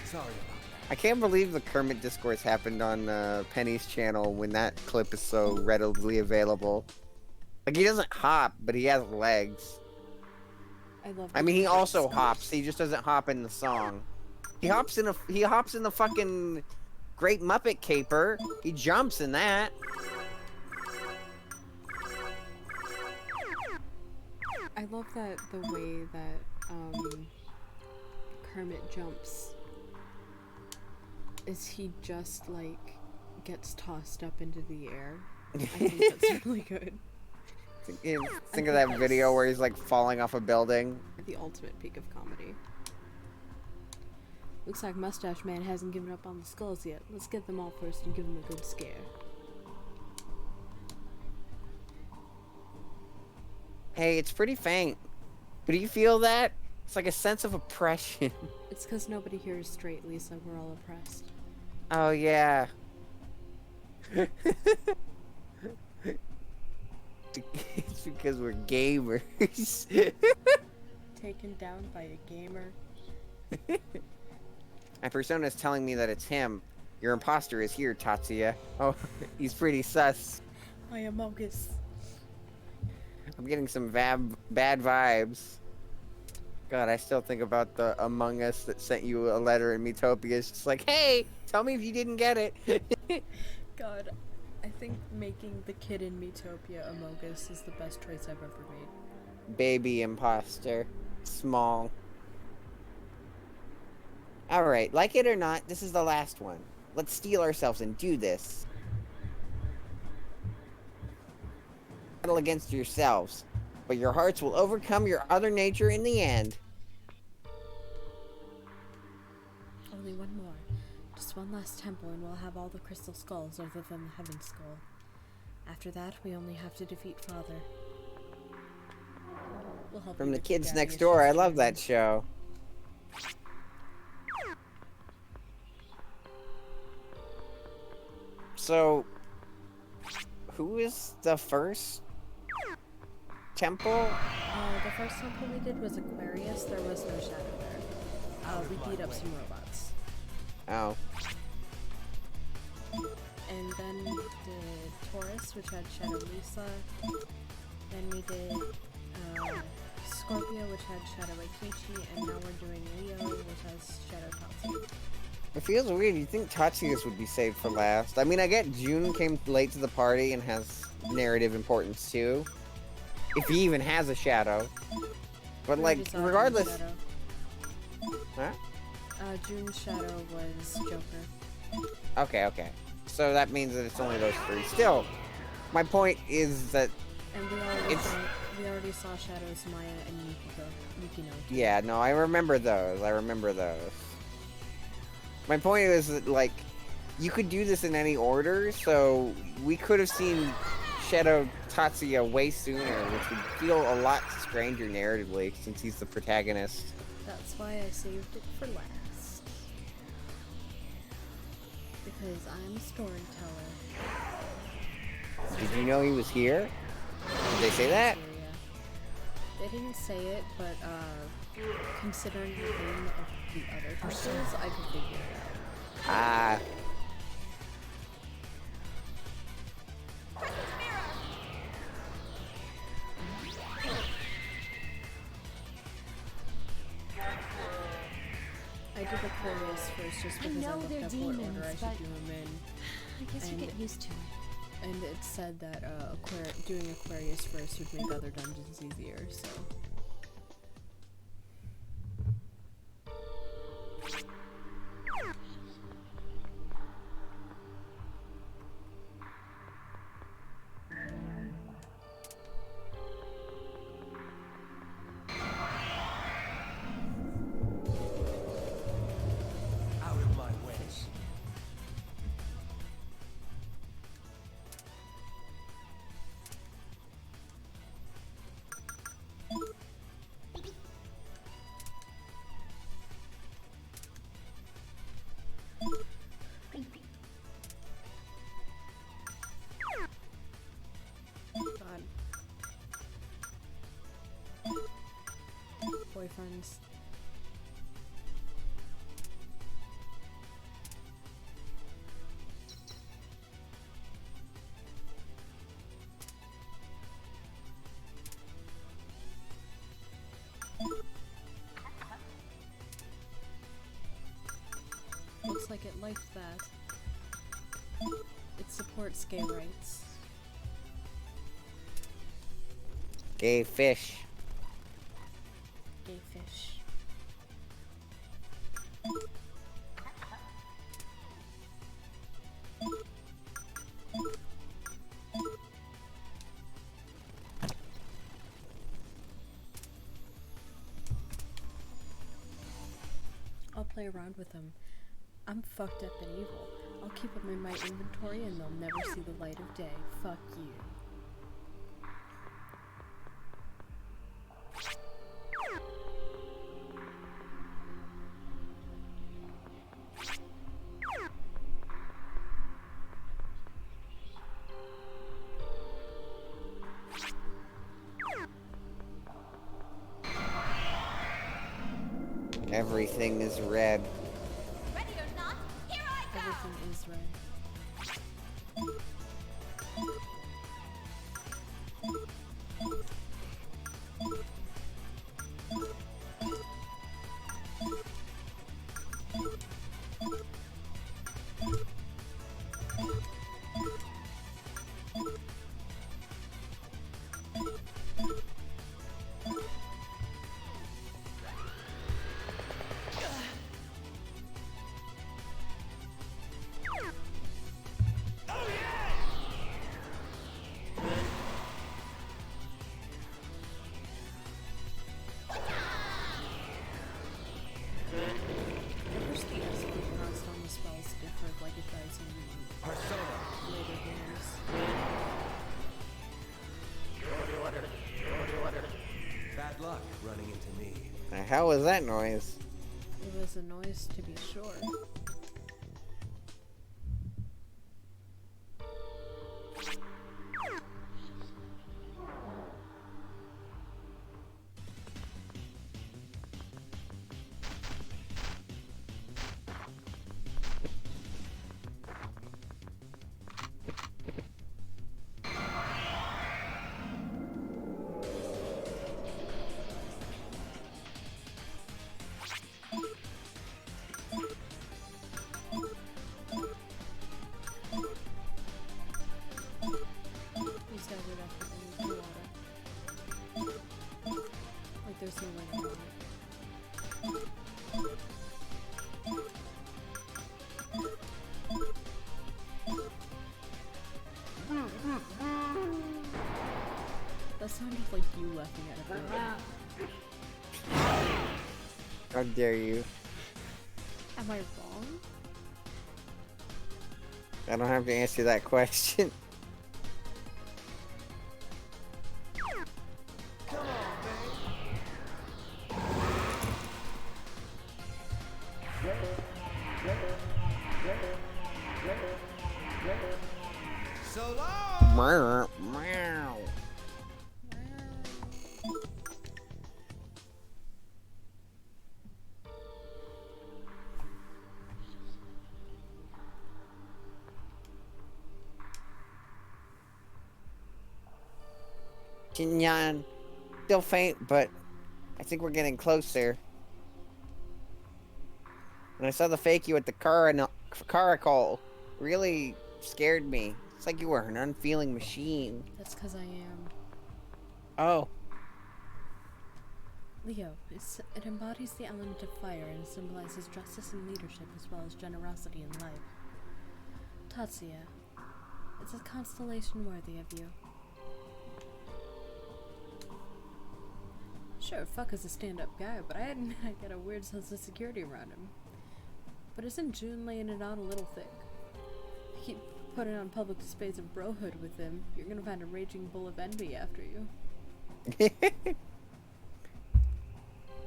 Sorry about that. I can't believe the Kermit discourse happened on Penny's channel when that clip is so readily available. Like, he doesn't hop, but he has legs. I mean, he also hops. He just doesn't hop in the song. He hops in the fucking Great Muppet Caper. He jumps in that. I love that the way that Kermit jumps is he just like gets tossed up into the air. I think that's really good. Think of that video where he's like falling off a building. The ultimate peak of comedy. Looks like Mustache Man hasn't given up on the skulls yet. Let's get them all first and give him a good scare. Hey, it's pretty faint. But do you feel that? It's like a sense of oppression. It's because nobody here is straight, Lisa. We're all oppressed. Oh, yeah. It's because we're gamers. Taken down by a gamer. My persona is telling me that it's him. Your imposter is here, Tatsuya. Oh, he's pretty sus. I am Mogus. I'm getting some bad vibes. God, I still think about the Among Us that sent you a letter in Metopia. It's just like, hey, tell me if you didn't get it. God, I think making the kid in Metopia Among Us is the best choice I've ever made. Baby imposter. Small. Alright, like it or not, this is the last one. Let's steel ourselves and do this. Battle against yourselves, but your hearts will overcome your other nature in the end. Only one more. Just one last temple and we'll have all the crystal skulls other than the heaven skull. After that, we only have to defeat Father. We'll help From you the with kids your next daddy door, I issues, love that James. show. So, who is the first temple? The first temple we did was Aquarius. There was no shadow there. We beat up some robots. Oh. And then we did Taurus, which had Shadow Lisa. Then we did Scorpio, which had Shadow Akechi. And now we're doing Leo, which has Shadow Tatsu. It feels weird. You'd think Tatsuya's would be saved for last. I mean, I get June came late to the party and has narrative importance too. If he even has a shadow. But, We like, already saw regardless... June's shadow. Huh? June's shadow was Joker. Okay. So that means that it's only those three. Still, my point is that... And we already saw Shadows Maya and Yukino. Yeah, no, I remember those. My point is that, like, you could do this in any order, so we could have seen Shadow Tatsuya way sooner, which would feel a lot stranger narratively, since he's the protagonist. That's why I saved it for last. Because I'm a storyteller. Did you know he was here? Did they say that? They didn't say it, but considering the name of the other persons, I could figure it out. Ah. I did Aquarius first just because I looked up what order I should do them in. I guess you get used to it. And it said that doing Aquarius first would make other dungeons easier, so... Out of my way. God. Boyfriends. Looks like it liked that. It supports gay rights. Gay fish. Gay fish. I'll play around with them. I'm fucked up and evil. I'll keep them in my inventory and they'll never see the light of day. Fuck you. Everything is red. Ready or not, here I go! Everything is red. bad luck running into me. The hell was that noise? It was a noise to be sure. These guys are definitely too auto. Like there's no way around it. That sounded like you laughing at everyone. How dare you? Am I wrong? I don't have to answer that question. So long! Meow, meow. Jinyan, still faint, but I think we're getting closer. When I saw the fake you at the caracal, really scared me. It's like you were an unfeeling machine. That's because I am. Oh, Leo, it embodies the element of fire and symbolizes justice and leadership as well as generosity in life. Tatsuya, it's a constellation worthy of you. Sure, fuck is a stand-up guy, but I admit I get a weird sense of security around him. But isn't June laying it on a little thick? If you keep putting on public displays of brohood with him, you're gonna find a raging bull of envy after you.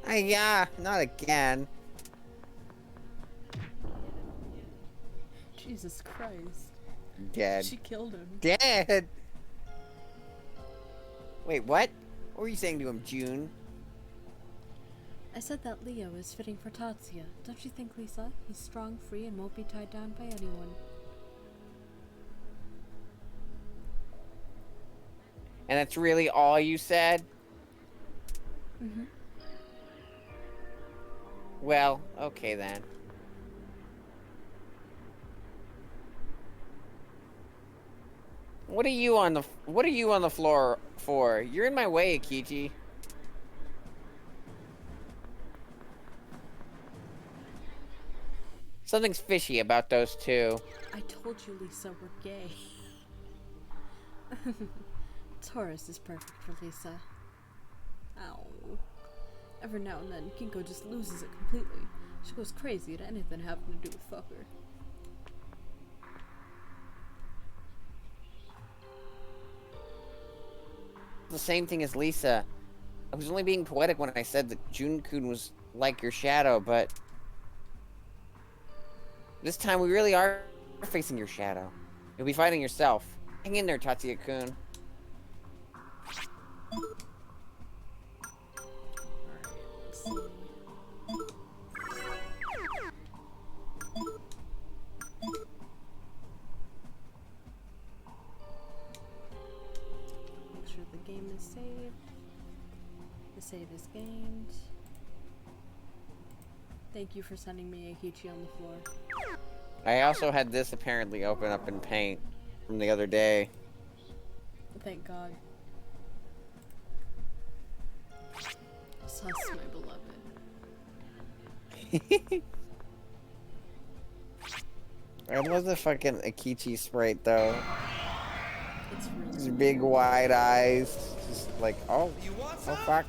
yeah, not again. Jesus Christ. Dead. She killed him. Dead. Wait, what? What were you saying to him, June? I said that Leo is fitting for Tatsuya. Don't you think, Lisa? He's strong, free, and won't be tied down by anyone. And that's really all you said? Mm-hmm. Well, okay then. What are you on the floor for? You're in my way, Akichi. Something's fishy about those two. I told you, Lisa, we're gay. Taurus is perfect for Lisa. Ow. Every now and then, Kinko just loses it completely. She goes crazy at anything having to do with fucker. The same thing as Lisa. I was only being poetic when I said that Jun-kun was like your shadow, but this time we really are facing your shadow. You'll be fighting yourself. Hang in there, Tatsuya-kun. Let's see. Make sure the game is saved. The save is gained. Thank you for sending me Akichi on the floor. I also had this apparently open up in paint from the other day. Thank God. Sus, my beloved. I love the fucking Akichi sprite though. It's really His big wide eyes. Just like, oh, You want oh some? fuck.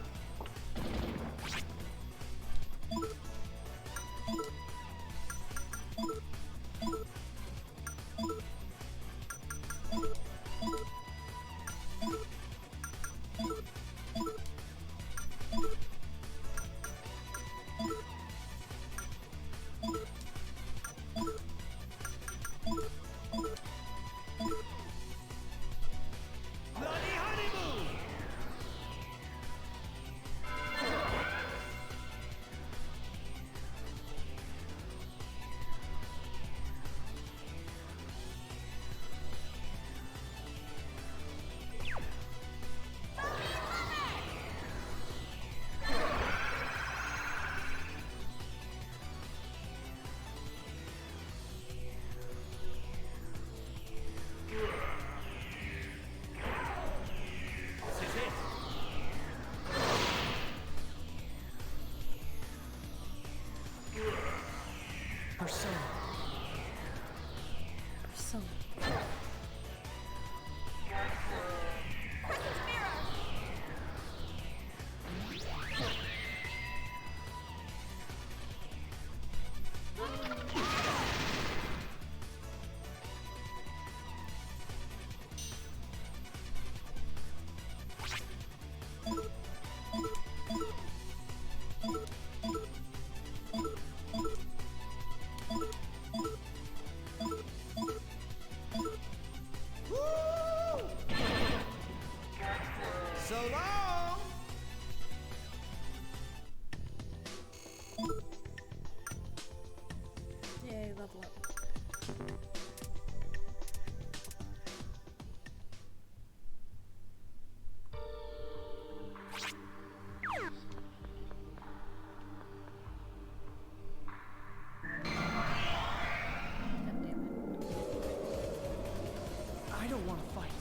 Persona. Persona. Crescent mirror. So long! Yay, level up. God damn it. I don't want to fight.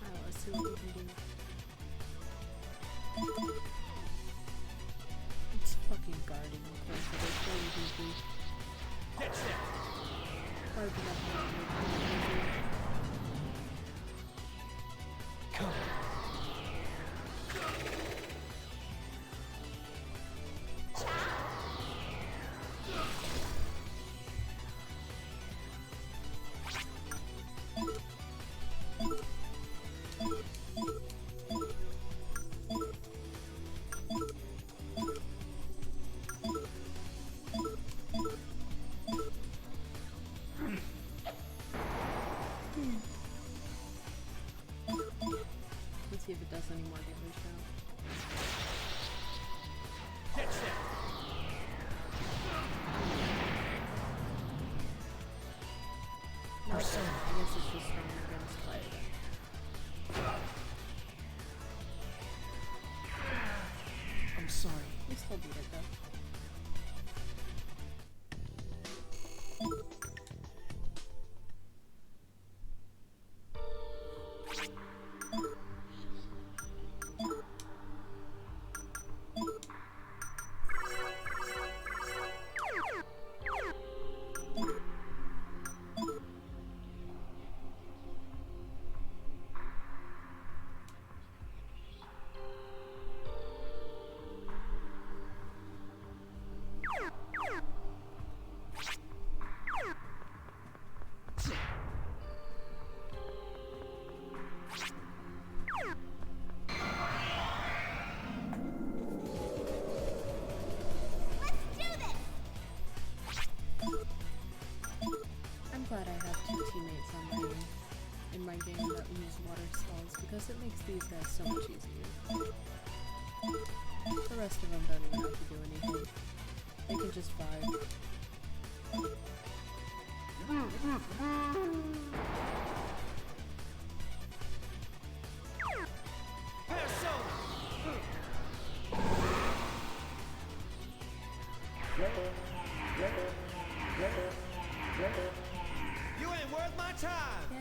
Alright, let's see what we can do. It's fucking guarding, of course, it is very easy. Get set! Hard enough. Come. Let's see if it does any more damage now. Get set! No, I guess it's just strong against fire. I'm sorry. We still beat it though. I'm glad I have two teammates on in my game that use water spells because it makes these guys so much easier. The rest of them don't even have to do anything. They can just vibe. Persona! You ain't worth my time! Yay!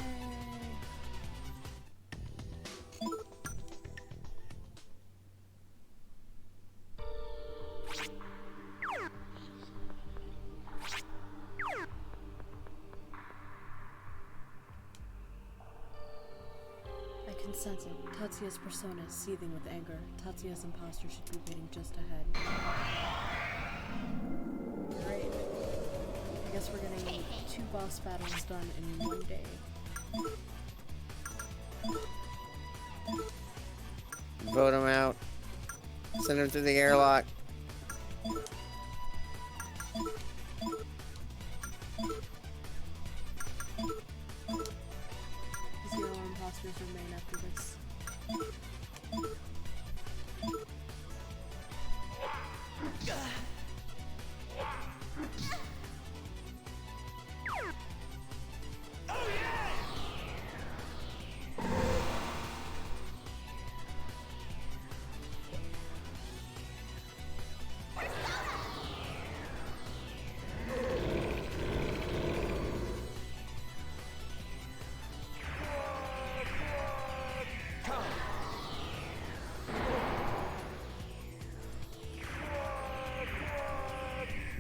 I can sense it. Tatsuya's persona is seething with anger. Tatsuya's imposter should be waiting just ahead. Great. I guess we're getting 2 boss battles done in one day. Vote him out. Send him through the airlock. Zero imposters remain after this.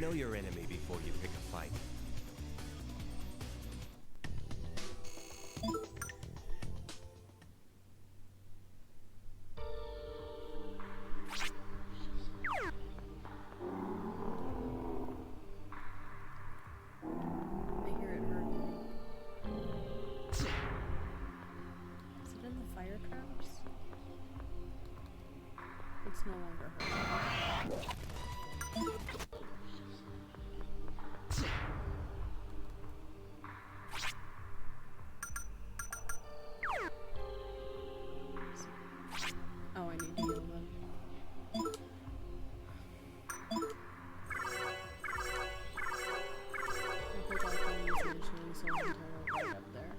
Know your enemy before you pick a fight. I hear it hurting. Is it in the fire traps? It's no longer hurting. Oh, I need to heal them. I think I've been using so I can turn it right up there.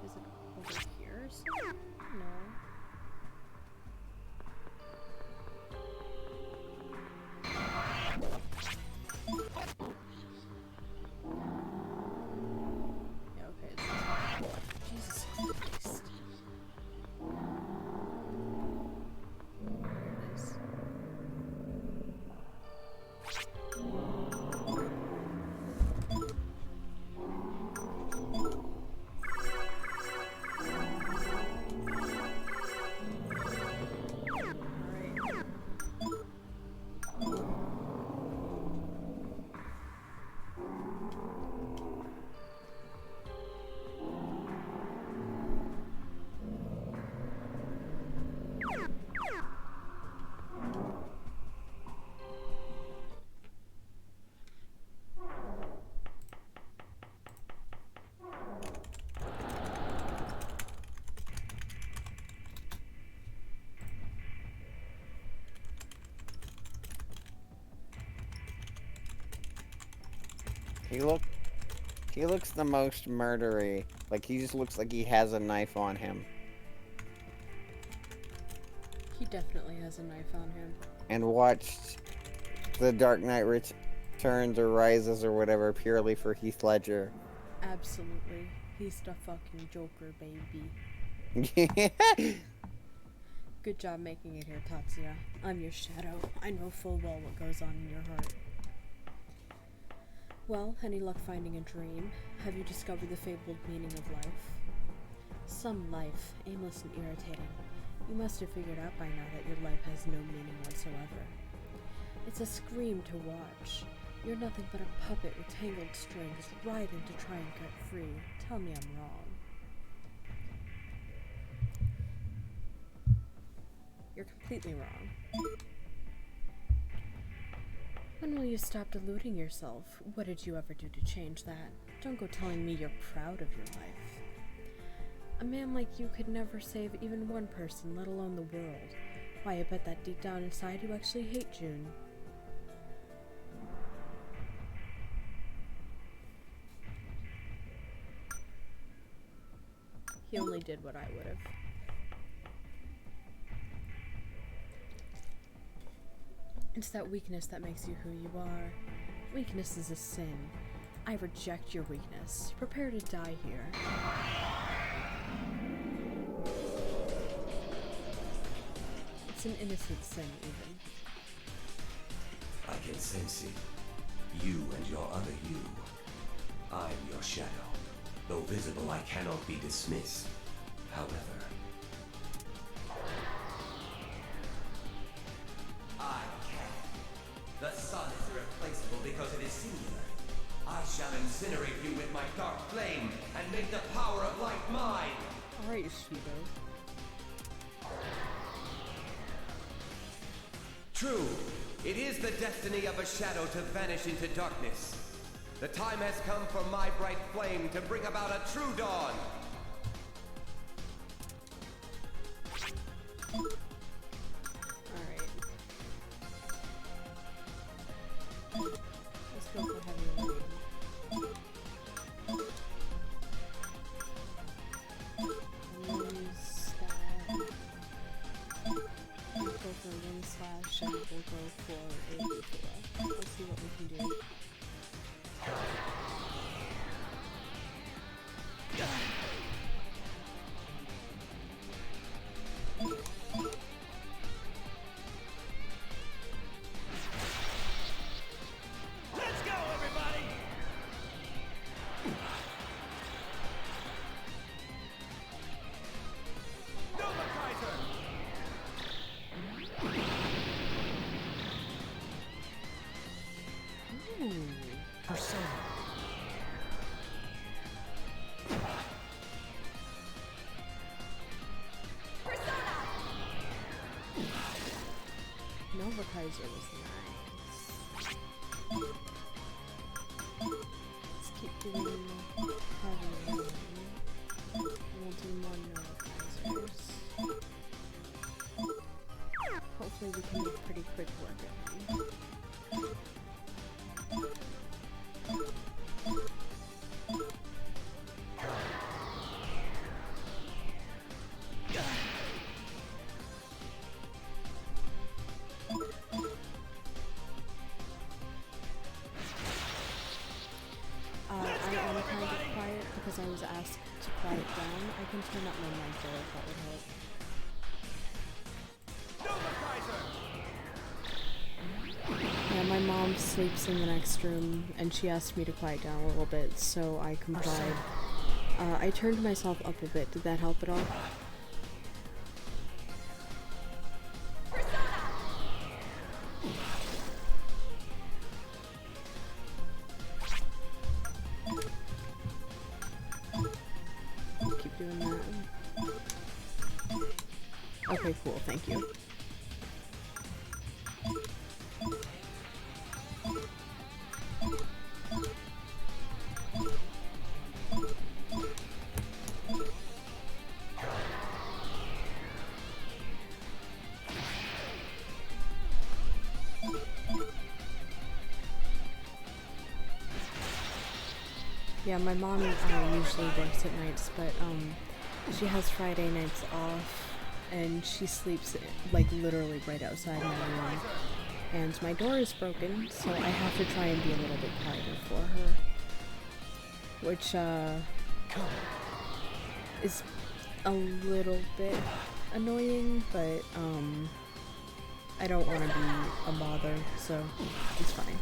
Is it over here somewhere? No. Yeah, okay, it's Jesus Christ. There it is. Alright. He looks the most murdery. Like, he just looks like he has a knife on him. He definitely has a knife on him. And watched The Dark Knight Returns or Rises or whatever purely for Heath Ledger. Absolutely. He's the fucking Joker, baby. Good job making it here, Tatsuya. I'm your shadow. I know full well what goes on in your heart. Well, any luck finding a dream? Have you discovered the fabled meaning of life? Some life, aimless and irritating. You must have figured out by now that your life has no meaning whatsoever. It's a scream to watch. You're nothing but a puppet with tangled strings, writhing to try and get free. Tell me I'm wrong. You're completely wrong. When will you stop deluding yourself? What did you ever do to change that? Don't go telling me you're proud of your life. A man like you could never save even one person, let alone the world. Why, I bet that deep down inside you actually hate June. He only did what I would have. It's that weakness that makes you who you are. Weakness is a sin. I reject your weakness. Prepare to die here. It's an innocent sin, even. I can sense it. You and your other you. I'm your shadow. Though visible, I cannot be dismissed. However, I can. The sun is irreplaceable because it is singular. I shall incinerate you with my dark flame and make the power of light mine. Alright, Shido. True. It is the destiny of a shadow to vanish into darkness. The time has come for my bright flame to bring about a true dawn. Alright. Let's go for heavy rain. Use that. We'll go for a wind slash and we'll go for a Bufula. Let's see what we can do. Kaiser was nice. Let's keep doing heavy rain. We'll do more Nova Kaisers. Hopefully we can make pretty quick work of him. I am kind of quiet because I was asked to quiet down. I can turn up my mic though if that would help. Yeah, my mom sleeps in the next room, and she asked me to quiet down a little bit, so I complied. I turned myself up a bit. Did that help at all? Keep doing that. Okay, cool. Thank you. Yeah, my mom usually works at nights, but she has Friday nights off, and she sleeps like literally right outside my room. And my door is broken, so I have to try and be a little bit quieter for her, which is a little bit annoying, but I don't want to be a bother, so it's fine.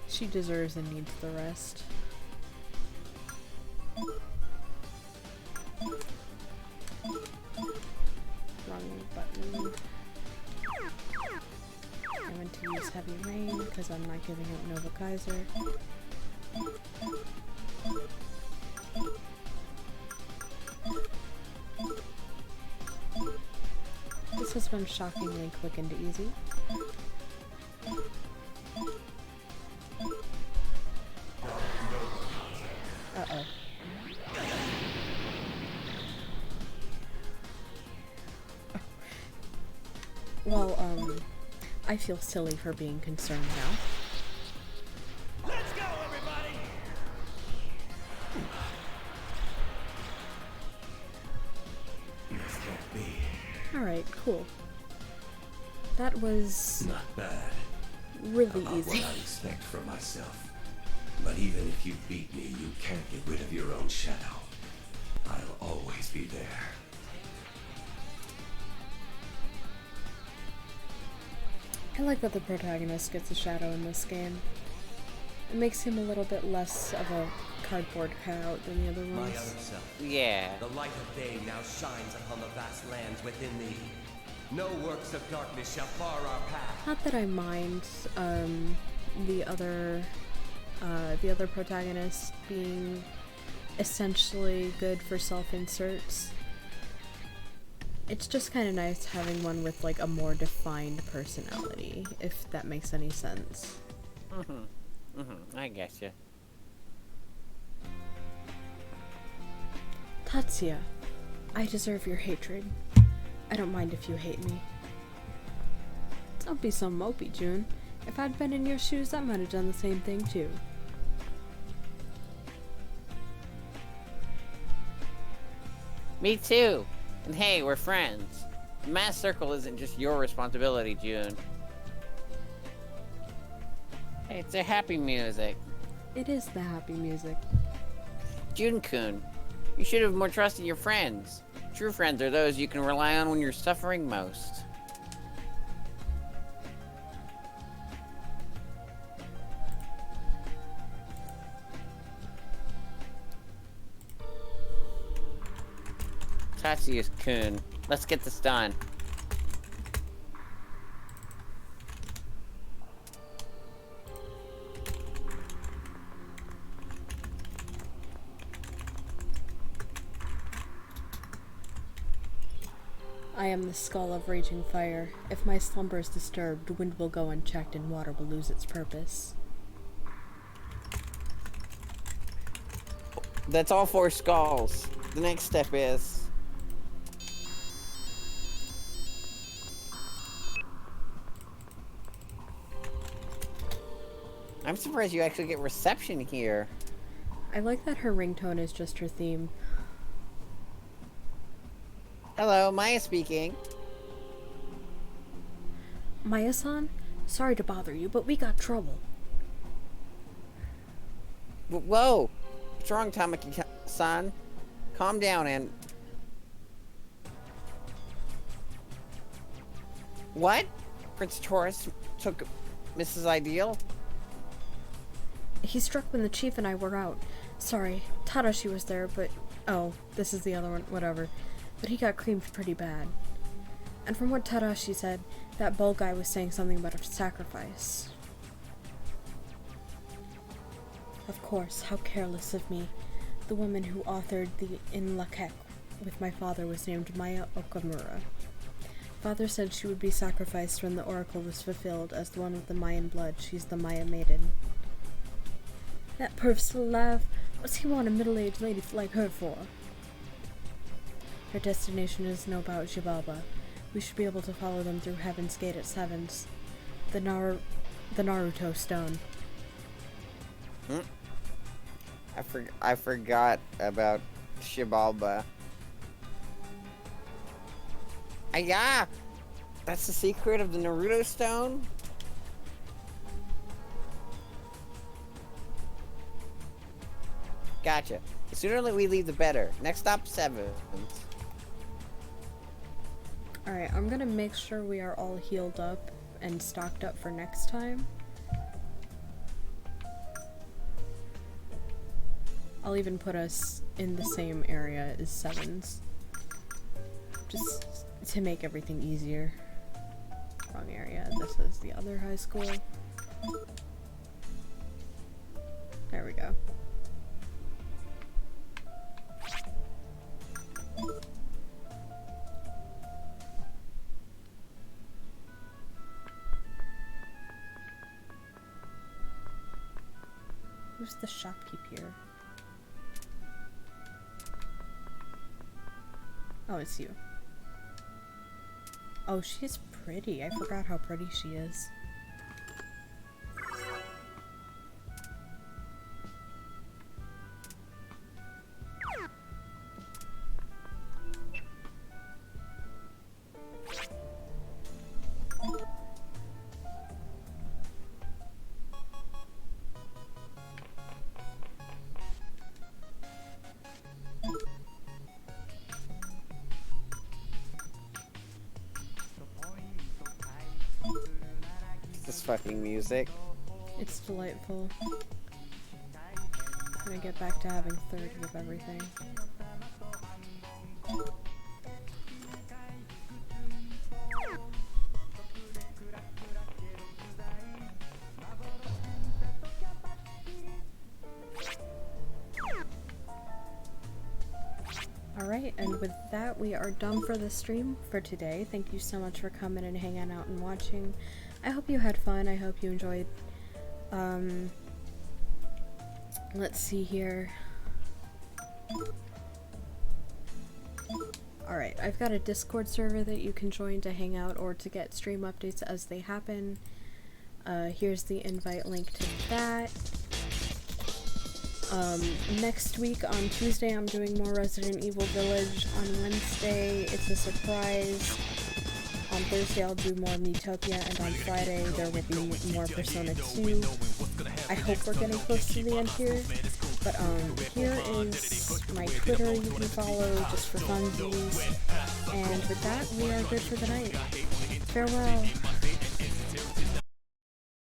She deserves and needs the rest. Wrong button. I went to use Heavy Rain because I'm not giving out Nova Kaiser. This has been shockingly quick and easy. Uh-oh. Well, I feel silly for being concerned now. Let's go, everybody! Let's get me. Alright, cool. That was Not bad. really About easy. what I expect from myself. But even if you beat me, you can't get rid of your own shadow. I'll always be there. I like that the protagonist gets a shadow in this game. It makes him a little bit less of a cardboard cutout than the other My ones. other self. Yeah. The light of day now shines upon the vast lands within thee. No works of darkness shall bar our path. Not that I mind the other protagonist being essentially good for self-inserts. It's just kind of nice having one with like a more defined personality, if that makes any sense. I guess you. Tatsuya, I deserve your hatred. I don't mind if you hate me. Don't be so mopey, June. If I'd been in your shoes, I might have done the same thing too. Me too. And hey, we're friends. The mass circle isn't just your responsibility, June. Hey, it's a happy music. It is the happy music. June-kun, you should have more trust in your friends. True friends are those you can rely on when you're suffering most. Tatsuya-kun, let's get this done. I am the skull of raging fire. If my slumber is disturbed, wind will go unchecked and water will lose its purpose. That's all 4 skulls. The next step is... I'm surprised you actually get reception here. I like that her ringtone is just her theme. Hello, Maya speaking. Maya-san? Sorry to bother you, but we got trouble. Whoa! What's wrong, Tamaki-san? Calm down and... What? Prince Taurus took Mrs. Ideal? He struck when the chief and I were out. Sorry, Tadashi was there, but... Oh, this is the other one, whatever. But he got creamed pretty bad. And from what Tadashi said, that bull guy was saying something about a sacrifice. Of course, how careless of me. The woman who authored the In Lakek with my father was named Maya Okamura. Father said she would be sacrificed when the oracle was fulfilled. As the one with the Mayan blood, she's the Maya maiden. That perv's still alive. What's he want a middle-aged lady like her for? Her destination is no about Jibaba. We should be able to follow them through Heaven's Gate at Sevens. The Naruto Stone. I forgot about Shibalba. Yeah! That's the secret of the Naruto Stone? Gotcha. The sooner we leave, the better. Next stop, Sevens. Alright, I'm gonna make sure we are all healed up and stocked up for next time. I'll even put us in the same area as Sevens. Just to make everything easier. Wrong area. This is the other high school. There we go. Who's the shopkeep here? Oh, it's you. Oh, she's pretty. I forgot how pretty she is. This fucking music. It's delightful. I'm gonna get back to having 30 of everything. Alright, and with that, we are done for the stream for today. Thank you so much for coming and hanging out and watching. I hope you had fun. I hope you enjoyed. Let's see here. Alright, I've got a Discord server that you can join to hang out or to get stream updates as they happen. Here's the invite link to that. Next week on Tuesday I'm doing more Resident Evil Village. On Wednesday it's a surprise. On Thursday I'll do more Miitopia, and on Friday there will be more Persona 2. I hope we're getting close to the end here. But here is my Twitter you can follow just for funsies. And with that, we are good for the night. Farewell.